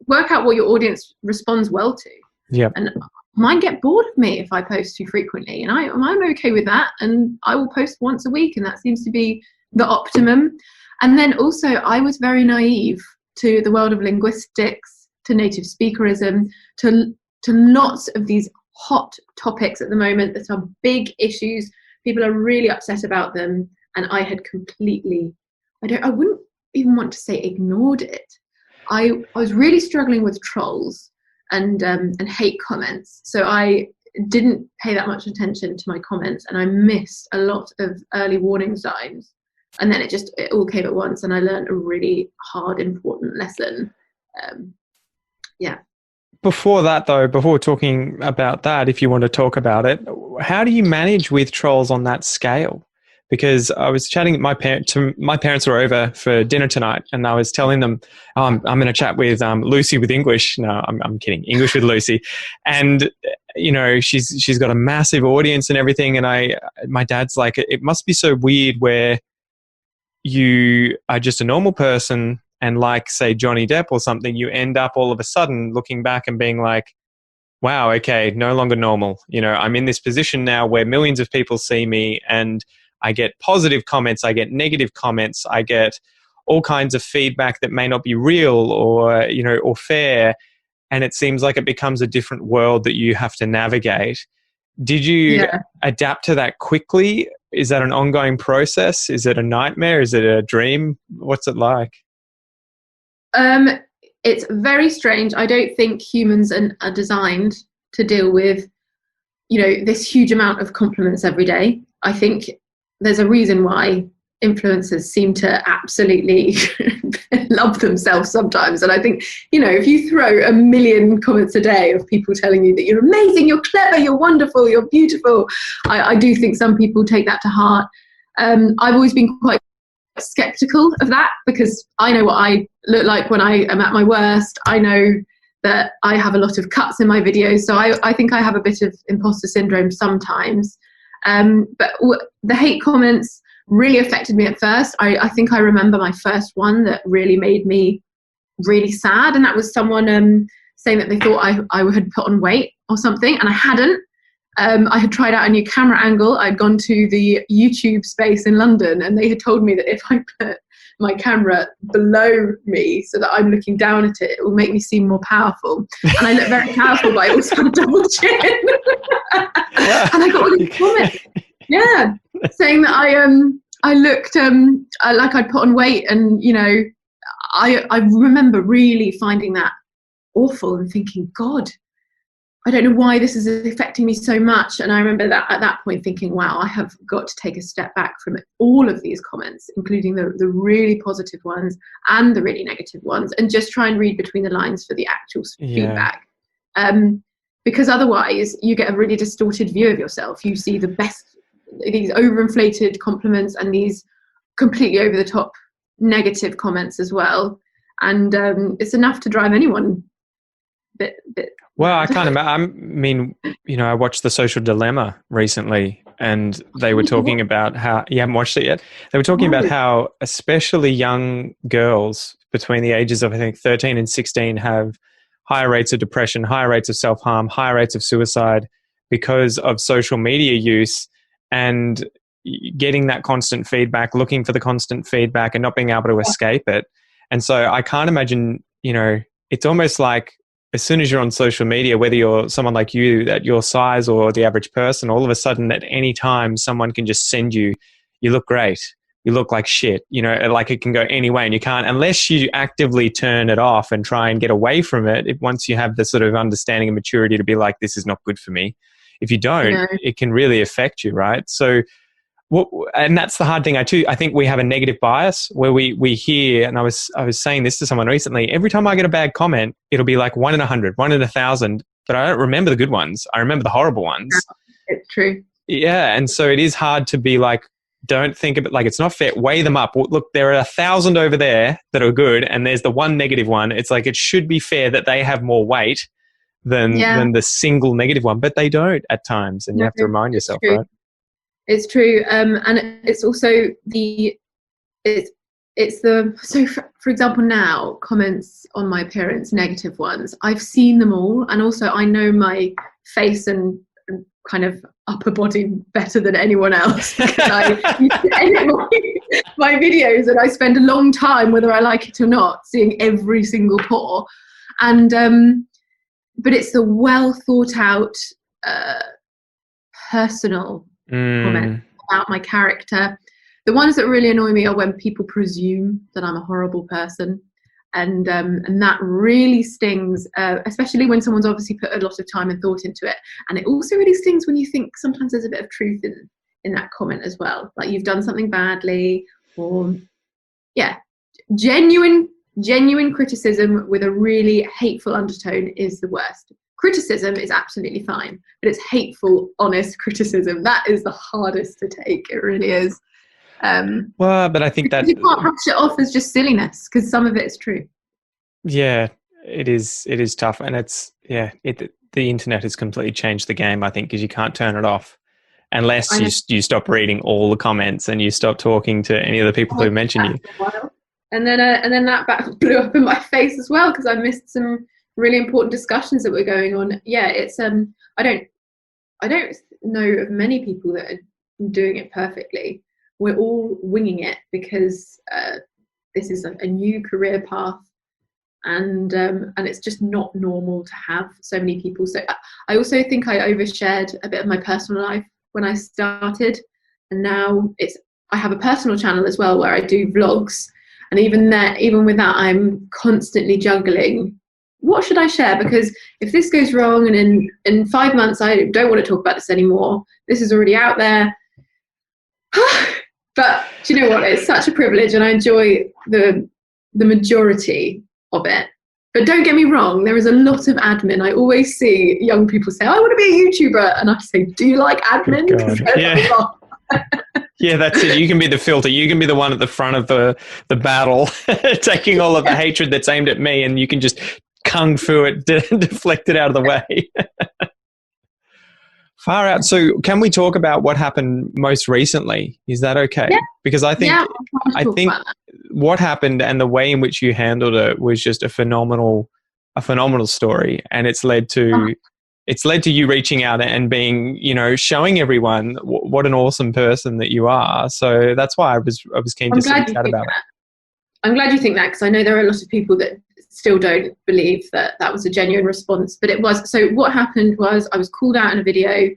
[SPEAKER 2] work out what your audience responds well to. Yeah, and mine get bored of me if I post too frequently, and I'm okay with that. And I will post once a week, and that seems to be the optimum. And then also, I was very naive to the world of linguistics, to native speakerism, to lots of these hot topics at the moment that are big issues. People are really upset about them, and I had completely, I wouldn't even want to say ignored it. I was really struggling with trolls and hate comments, so I didn't pay that much attention to my comments, and I missed a lot of early warning signs. And then it all came at once, and I learned a really hard, important lesson.
[SPEAKER 1] Before that, though, before talking about that, if you want to talk about it, how do you manage with trolls on that scale? because I was chatting. My parents were over for dinner tonight, and I was telling them, I'm going to chat with Lucy with English. No, I'm kidding. English with Lucy, and she's got a massive audience and everything. And my dad's like, it must be so weird where you are just a normal person, and like, say, Johnny Depp or something, you end up all of a sudden looking back and being like, wow, okay, no longer normal. I'm in this position now where millions of people see me, and I get positive comments, I get negative comments, I get all kinds of feedback that may not be real or fair. And it seems like it becomes a different world that you have to navigate. Did you adapt to that quickly? Is that an ongoing process? Is it a nightmare? Is it a dream? What's it like?
[SPEAKER 2] It's very strange. I don't think humans are designed to deal with, this huge amount of compliments every day. I think there's a reason why influencers seem to absolutely love themselves sometimes. And I think, if you throw a million comments a day of people telling you that you're amazing, you're clever, you're wonderful, you're beautiful, I do think some people take that to heart. I've always been quite skeptical of that, because I know what I look like when I am at my worst. I know that I have a lot of cuts in my videos, so I think I have a bit of imposter syndrome sometimes. But the hate comments really affected me at first. I think I remember my first one that really made me really sad, and that was someone saying that they thought I had put on weight or something, and I hadn't. I had tried out a new camera angle. I'd gone to the YouTube space in London, and they had told me that if I put my camera below me so that I'm looking down at it, it will make me seem more powerful. And I look very powerful, but I also have a double chin. And I got all these comments, saying that I looked like I'd put on weight, and I remember really finding that awful and thinking, God, I don't know why this is affecting me so much. And I remember that at that point thinking, wow, I have got to take a step back from all of these comments, including the really positive ones and the really negative ones, and just try and read between the lines for the actual feedback. Because otherwise you get a really distorted view of yourself. You see the best, these overinflated compliments and these completely over the top negative comments as well. And it's enough to drive anyone bit.
[SPEAKER 1] Well, I can't imagine. I mean, I watched The Social Dilemma recently, and they were talking about how, you haven't watched it yet? They were talking about how especially young girls between the ages of, I think, 13 and 16 have higher rates of depression, higher rates of self-harm, higher rates of suicide because of social media use, and getting that constant feedback, looking for the constant feedback and not being able to escape it. And so I can't imagine, it's almost like, as soon as you're on social media, whether you're someone like you at your size or the average person, all of a sudden at any time someone can just send you, you look great, you look like shit, like it can go any way, and you can't, unless you actively turn it off and try and get away from it, once you have the sort of understanding and maturity to be like, this is not good for me. If you don't, it can really affect you, right? So, and that's the hard thing. I think we have a negative bias where we hear, and I was saying this to someone recently, every time I get a bad comment, it'll be like 1 in 100, 1 in 1,000, but I don't remember the good ones. I remember the horrible ones.
[SPEAKER 2] Yeah, it's true.
[SPEAKER 1] Yeah, and so it is hard to be like, don't think of it like it's not fair. Weigh them up. Look, there are 1,000 over there that are good, and there's the one negative one. It's like, it should be fair that they have more weight than the single negative one, but they don't at times, and you have to remind yourself, right?
[SPEAKER 2] It's true, and it's also for example, now comments on my appearance, negative ones, I've seen them all, and also I know my face and kind of upper body better than anyone else, because I edit my videos, and I spend a long time, whether I like it or not, seeing every single pore, and but it's the well thought out personal comment about my character. The ones that really annoy me are when people presume that I'm a horrible person, and that really stings, especially when someone's obviously put a lot of time and thought into it. And it also really stings when you think sometimes there's a bit of truth in that comment as well, like you've done something badly, or genuine criticism with a really hateful undertone is the worst. Criticism is absolutely fine, but it's hateful, honest criticism that is the hardest to take. It really is.
[SPEAKER 1] Well, but I think that
[SPEAKER 2] you can't brush it off as just silliness because some of it's true.
[SPEAKER 1] yeah, it is. It is tough, and the internet has completely changed the game. I think because you can't turn it off unless you stop reading all the comments and you stop talking to any of the people who mention you.
[SPEAKER 2] And then that back blew up in my face as well because I missed some really important discussions that were going on. Yeah, it's I don't know of many people that are doing it perfectly. We're all winging it because this is a new career path, and it's just not normal to have so many people. So I also think I overshared a bit of my personal life when I started, and now I have a personal channel as well where I do vlogs, and even with that, I'm constantly juggling. What should I share? Because if this goes wrong and in 5 months I don't want to talk about this anymore, this is already out there. But do you know what? It's such a privilege and I enjoy the majority of it. But don't get me wrong, there is a lot of admin. I always see young people say, I want to be a YouTuber. And I say, do you like admin?
[SPEAKER 1] Yeah, that's it. You can be the filter. You can be the one at the front of the battle, taking all of the hatred that's aimed at me, and you can just kung fu it, deflect it out of the way. Far out. So can we talk about what happened most recently? Is that okay?
[SPEAKER 2] Yeah.
[SPEAKER 1] Because I think what happened and the way in which you handled it was just a phenomenal story, and it's led to you reaching out and being, showing everyone what an awesome person that you are. So that's why I was keen to chat about it.
[SPEAKER 2] I'm glad you think that, because I know there are a lot of people that still don't believe that was a genuine response, but it was. So what happened was I was called out in a video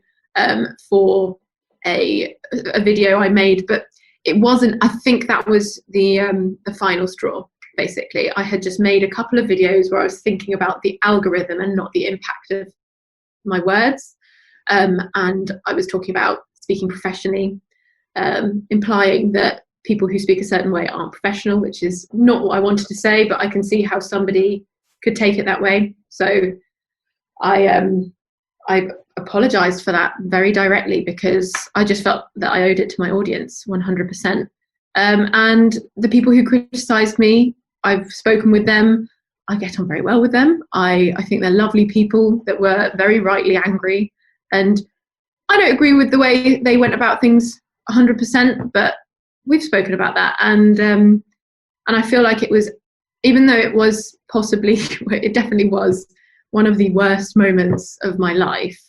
[SPEAKER 2] for a video I made, but it wasn't. I think that was the final straw. Basically, I had just made a couple of videos where I was thinking about the algorithm and not the impact of my words, and I was talking about speaking professionally, implying that people who speak a certain way aren't professional, which is not what I wanted to say, but I can see how somebody could take it that way. So I apologized for that very directly because I just felt that I owed it to my audience 100%. And the people who criticized me, I've spoken with them. I get on very well with them. I think they're lovely people that were very rightly angry. And I don't agree with the way they went about things 100%, but we've spoken about that. And I feel like it was, even though it was possibly, it definitely was one of the worst moments of my life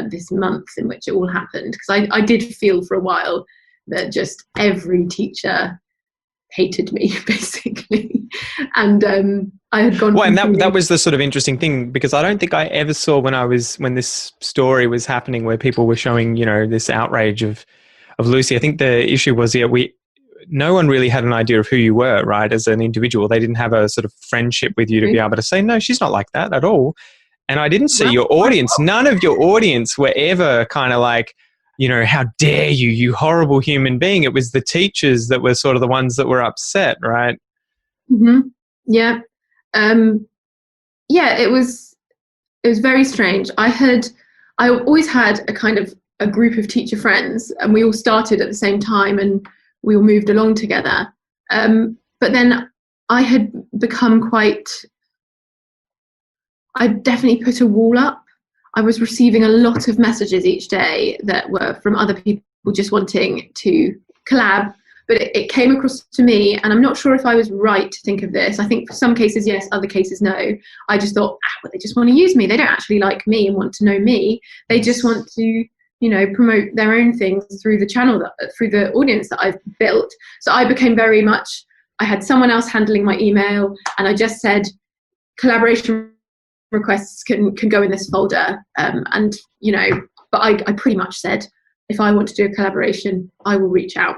[SPEAKER 2] this month in which it all happened. Because I did feel for a while that just every teacher hated me, basically. And I had gone.
[SPEAKER 1] Well, and that was the sort of interesting thing, because I don't think I ever saw when this story was happening, where people were showing, this outrage of Lucy. I think the issue was no one really had an idea of who you were, right, as an individual. They didn't have a sort of friendship with you to be able to say, no, she's not like that at all. And I didn't see your audience. None of your audience were ever kind of like, how dare you, you horrible human being. It was the teachers that were sort of the ones that were upset, right?
[SPEAKER 2] Mm-hmm. Yeah. It was very strange. I always had a group of teacher friends, and we all started at the same time and we all moved along together. But then I had become I definitely put a wall up. I was receiving a lot of messages each day that were from other people just wanting to collab, but it came across to me, and I'm not sure if I was right to think of this. I think for some cases, yes, other cases, no. I just thought, they just want to use me. They don't actually like me and want to know me. They just want to, promote their own things through the channel, through the audience that I've built. So I became very much, I had someone else handling my email, and I just said, collaboration requests can go in this folder. But I pretty much said, if I want to do a collaboration, I will reach out.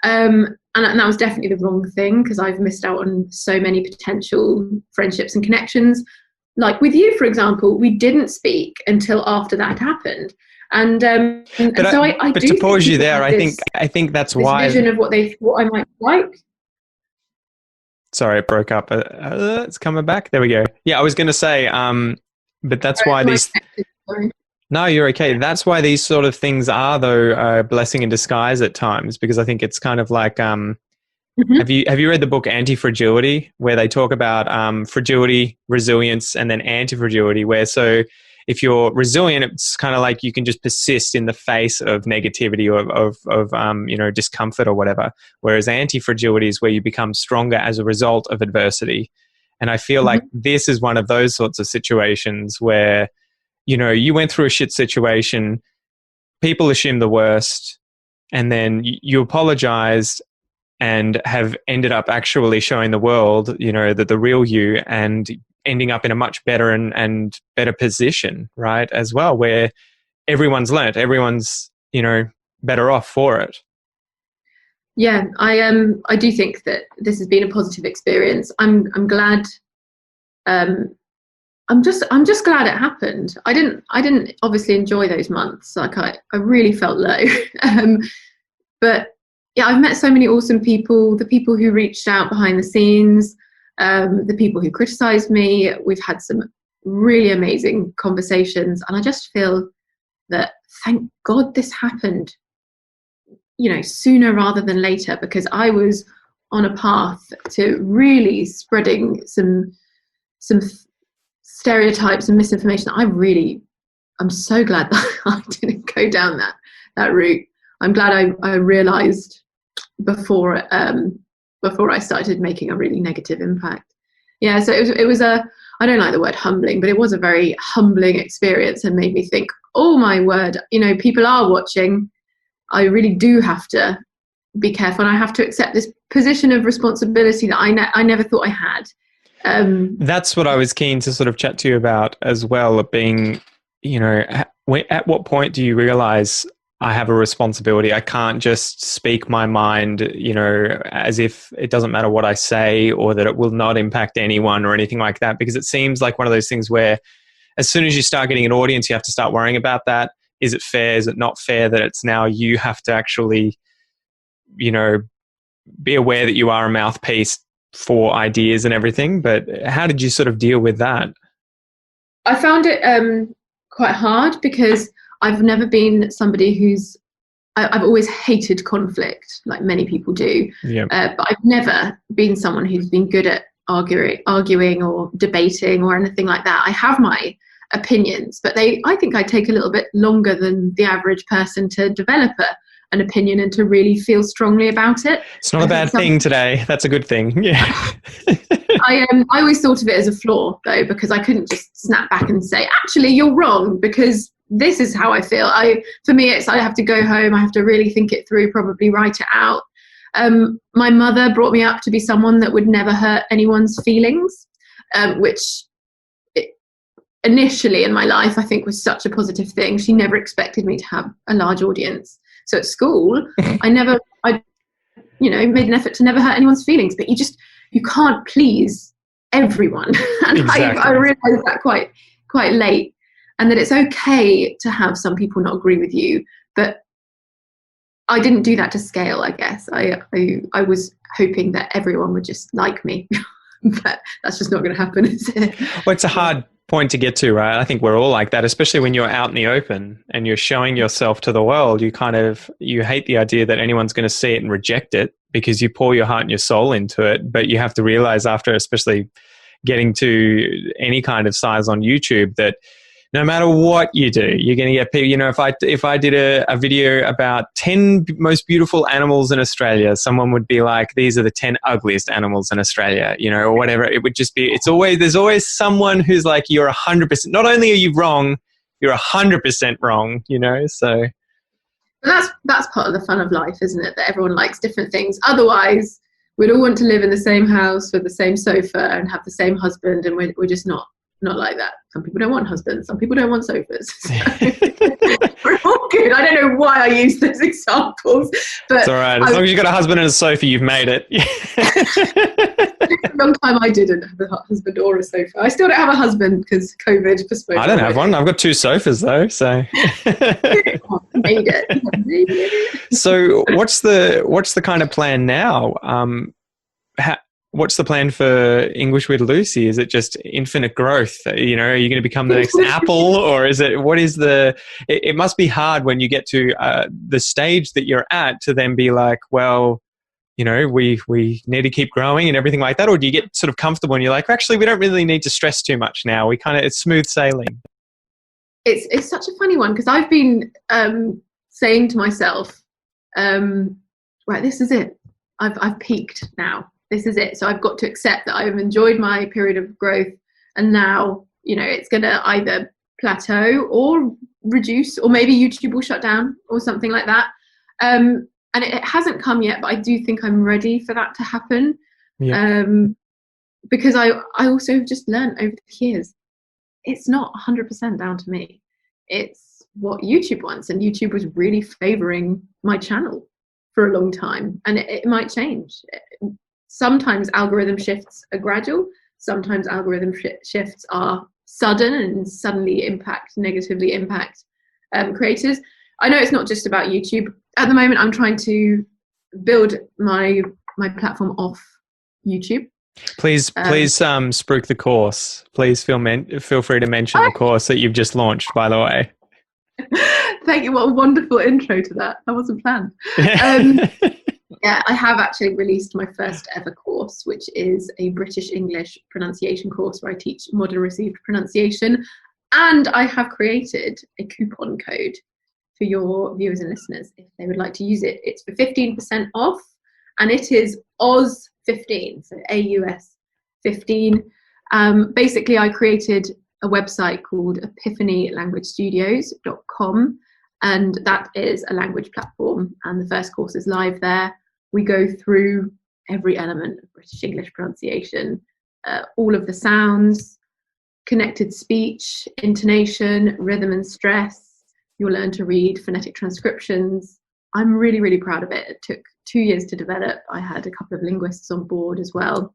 [SPEAKER 2] And that was definitely the wrong thing, because I've missed out on so many potential friendships and connections. Like with you, for example, we didn't speak until after that happened. And so I
[SPEAKER 1] but
[SPEAKER 2] do
[SPEAKER 1] to pause you
[SPEAKER 2] people
[SPEAKER 1] there,
[SPEAKER 2] have
[SPEAKER 1] I think that's
[SPEAKER 2] this
[SPEAKER 1] why
[SPEAKER 2] vision of what I might like.
[SPEAKER 1] Sorry, it broke up. It's coming back. There we go. Yeah, I was going to say, but that's why these.
[SPEAKER 2] Sorry.
[SPEAKER 1] No, you're okay. That's why these sort of things are, though, a blessing in disguise at times, because I think it's kind of like,
[SPEAKER 2] Mhm.
[SPEAKER 1] have you read the book Anti-Fragility, where they talk about fragility, resilience, and then anti-fragility, where so if you're resilient, it's kind of like you can just persist in the face of negativity or of discomfort or whatever. Whereas anti-fragility is where you become stronger as a result of adversity. And I feel like
[SPEAKER 2] Mhm.
[SPEAKER 1] this is one of those sorts of situations where, you went through a shit situation, people assume the worst, and then you apologized and have ended up actually showing the world, that the real you, and ending up in a much better and better position, right? As well, where everyone's learnt, everyone's, better off for it.
[SPEAKER 2] Yeah, I do think that this has been a positive experience. I'm glad. Um, I'm just glad it happened. I didn't obviously enjoy those months. Like I really felt low. um, but yeah, I've met so many awesome people. The people who reached out behind the scenes, the people who criticised me. We've had some really amazing conversations, and I just feel that thank God this happened, sooner rather than later, because I was on a path to really spreading some stereotypes and misinformation. I'm so glad that I didn't go down that route. I'm glad I realised before before I started making a really negative impact. Yeah, so it was a, I don't like the word humbling, but it was a very humbling experience and made me think, oh my word, people are watching. I really do have to be careful, and I have to accept this position of responsibility that I never thought I had.
[SPEAKER 1] That's what I was keen to sort of chat to you about as well, of being, at what point do you realize I have a responsibility? I can't just speak my mind, as if it doesn't matter what I say or that it will not impact anyone or anything like that, because it seems like one of those things where as soon as you start getting an audience, you have to start worrying about that. Is it fair? Is it not fair that it's now you have to actually, be aware that you are a mouthpiece for ideas and everything? But how did you sort of deal with that?
[SPEAKER 2] I found it quite hard because I've never been somebody I've always hated conflict, like many people do.
[SPEAKER 1] Yeah.
[SPEAKER 2] But I've never been someone who's been good at arguing or debating or anything like that. I have my opinions, but I think I take a little bit longer than the average person to develop an opinion and to really feel strongly about it.
[SPEAKER 1] It's not a bad thing today. That's a good thing. Yeah.
[SPEAKER 2] I always thought of it as a flaw, though, because I couldn't just snap back and say, actually, you're wrong, because this is how I feel. For me, I have to go home. I have to really think it through, probably write it out. My mother brought me up to be someone that would never hurt anyone's feelings, which initially in my life, I think was such a positive thing. She never expected me to have a large audience. So at school, I made an effort to never hurt anyone's feelings, but you can't please everyone. And
[SPEAKER 1] Exactly.
[SPEAKER 2] I realized that quite late, and that it's okay to have some people not agree with you, but I didn't do that to scale, I guess. I was hoping that everyone would just like me, but that's just not going to happen, is it?
[SPEAKER 1] Well, it's a hard point to get to, right? I think we're all like that, especially when you're out in the open and you're showing yourself to the world. You hate the idea that anyone's going to see it and reject it, because you pour your heart and your soul into it. But you have to realize after, especially getting to any kind of size on YouTube, that no matter what you do, you're going to get people. If I did a video about 10 most beautiful animals in Australia, someone would be like, these are the 10 ugliest animals in Australia, or whatever. It would just be, there's always someone who's like, you're 100%, not only are you wrong, you're 100% wrong, so.
[SPEAKER 2] That's part of the fun of life, isn't it? That everyone likes different things. Otherwise, we'd all want to live in the same house with the same sofa and have the same husband, and we're just not like that. Some people don't want husbands. Some people don't want sofas. So we're all good. I don't know why I use those examples, but
[SPEAKER 1] it's all right. As long as you've got a husband and a sofa, you've made it.
[SPEAKER 2] For a long time, I didn't have a husband or a sofa. I still don't have a husband because COVID postponed.
[SPEAKER 1] I don't have one. I've got 2 sofas though. So
[SPEAKER 2] made it.
[SPEAKER 1] So what's the kind of plan now? what's the plan for English with Lucy? Is it just infinite growth? You know, are you going to become the next Apple, or is it, what is the, it must be hard when you get to the stage that you're at to then be like, well, you know, we need to keep growing and everything like that? Or do you get sort of comfortable and you're like, actually, we don't really need to stress too much now. We kind of, it's smooth sailing.
[SPEAKER 2] It's such a funny one, because I've been saying to myself, right, this is it. I've peaked now. This is it. So I've got to accept that I've enjoyed my period of growth, and now, you know, it's going to either plateau or reduce, or maybe YouTube will shut down or something like that. And it hasn't come yet, but I do think I'm ready for that to happen.
[SPEAKER 1] Yeah.
[SPEAKER 2] Because I also have just learned over the years, it's not 100% down to me. It's what YouTube wants, and YouTube was really favoring my channel for a long time, and it might change. Sometimes algorithm shifts are gradual, sometimes algorithm shifts are sudden and suddenly negatively impact creators. I know it's not just about YouTube. At the moment, I'm trying to build my platform off YouTube.
[SPEAKER 1] Please spruik the course. Please feel free to mention the course that you've just launched, by the way.
[SPEAKER 2] Thank you. What a wonderful intro to that. That wasn't planned. Yeah, I have actually released my first ever course, which is a British English pronunciation course where I teach modern received pronunciation. And I have created a coupon code for your viewers and listeners if they would like to use it. It's for 15% off, and it is AUS15, so AUS 15. Basically, I created a website called epiphanylanguagestudios.com, and that is a language platform, and the first course is live there. We go through every element of British English pronunciation, all of the sounds, connected speech, intonation, rhythm and stress. You'll learn to read phonetic transcriptions. I'm really, really proud of it. It took 2 years to develop. I had a couple of linguists on board as well.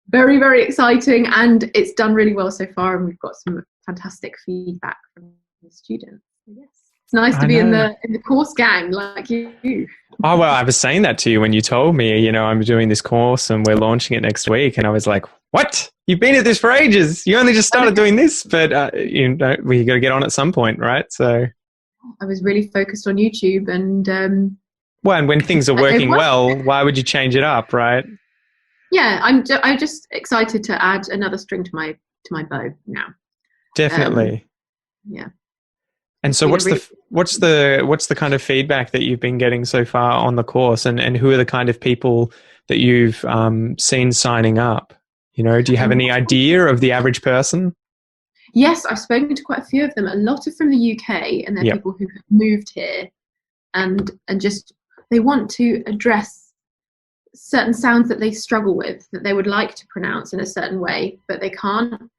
[SPEAKER 2] Very, very exciting, and it's done really well so far, and we've got some fantastic feedback from the students. Yes. It's nice to be in the course gang like you.
[SPEAKER 1] Oh, well, I was saying that to you when you told me, you know, I'm doing this course and we're launching it next week. And I was like, what? You've been at this for ages. You only just started doing this, but you know, we got to get on at some point, right? So
[SPEAKER 2] I was really focused on YouTube, and
[SPEAKER 1] well, and when things are working well, why would you change it up, right?
[SPEAKER 2] Yeah, I'm just excited to add another string to my bow now.
[SPEAKER 1] Definitely.
[SPEAKER 2] Yeah.
[SPEAKER 1] And so what's the kind of feedback that you've been getting so far on the course, and who are the kind of people that you've seen signing up? You know, do you have any idea of the average person?
[SPEAKER 2] Yes, I've spoken to quite a few of them. A lot are from the UK, and they're people who have moved here and just they want to address certain sounds that they struggle with, that they would like to pronounce in a certain way, but they can't.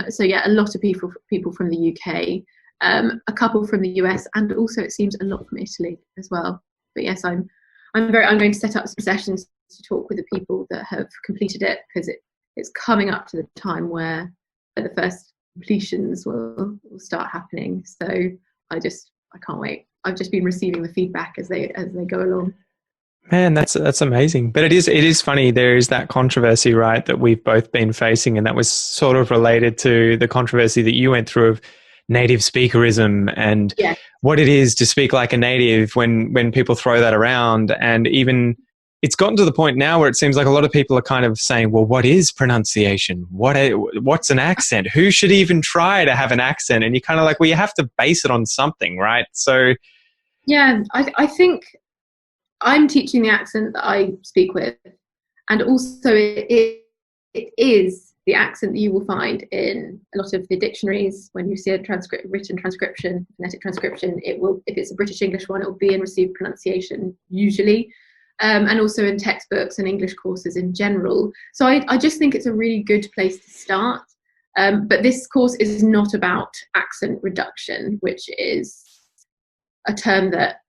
[SPEAKER 2] So yeah, a lot of people from the UK. A couple from the US, and also it seems a lot from Italy as well. But yes, I'm going to set up some sessions to talk with the people that have completed it, because it's coming up to the time where the first completions will start happening. So I can't wait. I've just been receiving the feedback as they go along.
[SPEAKER 1] Man, that's amazing. But it is funny. There is that controversy, right, that we've both been facing, and that was sort of related to the controversy that you went through of native speakerism and what it is to speak like a native when people throw that around. And even it's gotten to the point now where it seems like a lot of people are kind of saying, well, what is pronunciation? What's an accent? Who should even try to have an accent? And you're kind of like, well, you have to base it on something, right? So
[SPEAKER 2] yeah, I think I'm teaching the accent that I speak with, and also it is the accent that you will find in a lot of the dictionaries. When you see a written transcription, phonetic transcription, it will, if it's a British English one, it will be in received pronunciation usually, and also in textbooks and English courses in general. So I just think it's a really good place to start. But this course is not about accent reduction, which is a term that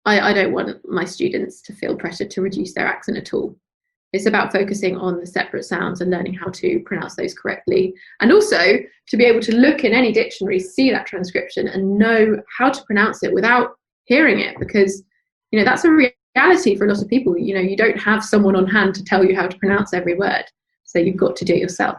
[SPEAKER 2] I don't want my students to feel pressure to reduce their accent at all. It's about focusing on the separate sounds and learning how to pronounce those correctly. And also to be able to look in any dictionary, see that transcription and know how to pronounce it without hearing it, because, you know, that's a reality for a lot of people. You know, you don't have someone on hand to tell you how to pronounce every word, so you've got to do it yourself.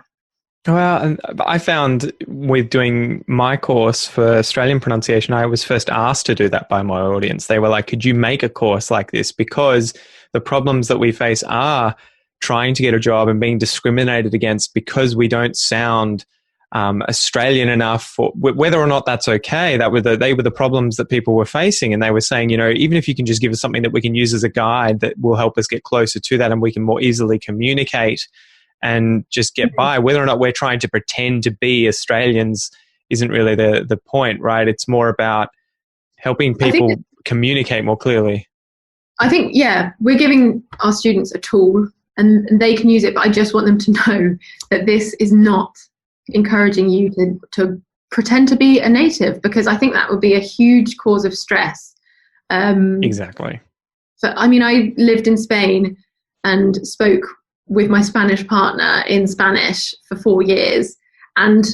[SPEAKER 1] Well, and I found with doing my course for Australian pronunciation, I was first asked to do that by my audience. They were like, could you make a course like this? Because the problems that we face are trying to get a job and being discriminated against because we don't sound Australian enough, or whether or not that's okay. They were the problems that people were facing. And they were saying, you know, even if you can just give us something that we can use as a guide that will help us get closer to that and we can more easily communicate and just get by, whether or not we're trying to pretend to be Australians isn't really the point, right? It's more about helping people communicate more clearly.
[SPEAKER 2] I think, yeah, we're giving our students a tool and they can use it, but I just want them to know that this is not encouraging you to pretend to be a native, because I think that would be a huge cause of stress.
[SPEAKER 1] Exactly.
[SPEAKER 2] So, I mean, I lived in Spain and spoke with my Spanish partner in Spanish for 4 years, and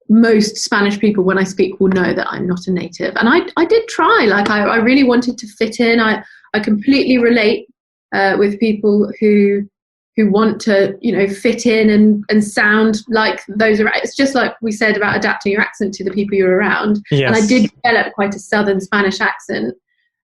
[SPEAKER 2] most Spanish people, when I speak, will know that I'm not a native. And I did try, like I really wanted to fit in. I completely relate with people who want to, you know, fit in and sound like those around. It's just like we said about adapting your accent to the people you're around.
[SPEAKER 1] Yes.
[SPEAKER 2] And I did develop quite a southern Spanish accent,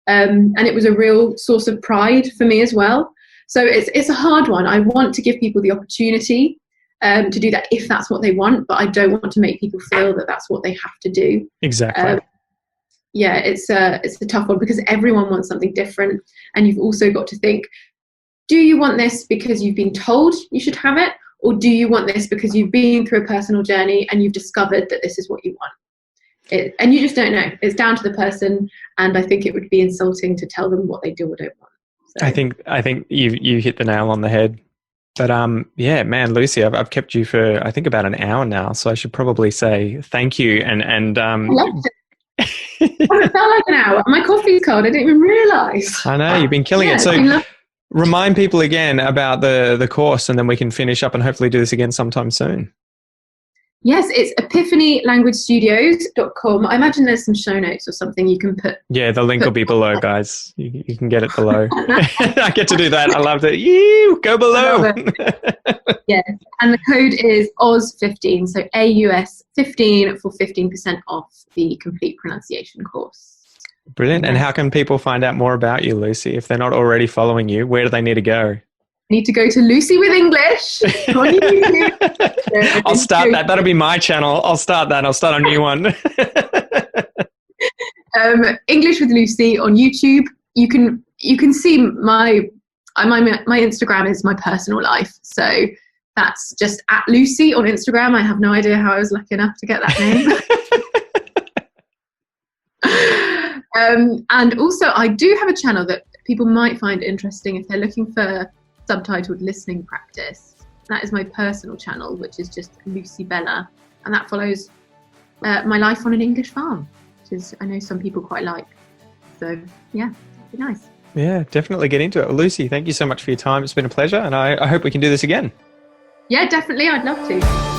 [SPEAKER 2] and it was a real source of pride for me as well. So it's a hard one. I want to give people the opportunity to do that if that's what they want, but I don't want to make people feel that that's what they have to do.
[SPEAKER 1] Exactly.
[SPEAKER 2] Yeah, it's a tough one because everyone wants something different, and you've also got to think, do you want this because you've been told you should have it, or do you want this because you've been through a personal journey and you've discovered that this is what you want? And you just don't know. It's down to the person, and I think it would be insulting to tell them what they do or don't want. So.
[SPEAKER 1] I think you hit the nail on the head. But yeah, man, Lucy, I've kept you for I think about an hour now, so I should probably say thank you. And
[SPEAKER 2] I loved it. It felt like an hour. My coffee's cold. I didn't even realise.
[SPEAKER 1] I know you've been killing it. So remind people again about the course, and then we can finish up and hopefully do this again sometime soon.
[SPEAKER 2] Yes, it's epiphanylanguagestudios.com. I imagine there's some show notes or something you can put.
[SPEAKER 1] Yeah, the link will be below, guys. You can get it below. I get to do that. I loved it. You go below.
[SPEAKER 2] Yeah, and the code is AUS15, so AUS 15 for 15% off the complete pronunciation course.
[SPEAKER 1] Brilliant. Yeah. And how can people find out more about you, Lucy? If they're not already following you, where do they need to go?
[SPEAKER 2] Need to go to Lucy with English on YouTube.
[SPEAKER 1] I'll start that. That'll be my channel. I'll start that. I'll start a new one.
[SPEAKER 2] English with Lucy on YouTube. You can see my Instagram is my personal life, so that's just at Lucy on Instagram. I have no idea how I was lucky enough to get that name. And also, I do have a channel that people might find interesting if they're looking for subtitled listening practice. That is my personal channel, which is just Lucy Bella, and that follows my life on an English farm, which is I know some people quite like. So yeah, it'd be nice.
[SPEAKER 1] Yeah, definitely get into it. Lucy, thank you so much for your time. It's been a pleasure, and I hope we can do this again.
[SPEAKER 2] Yeah, definitely. I'd love to.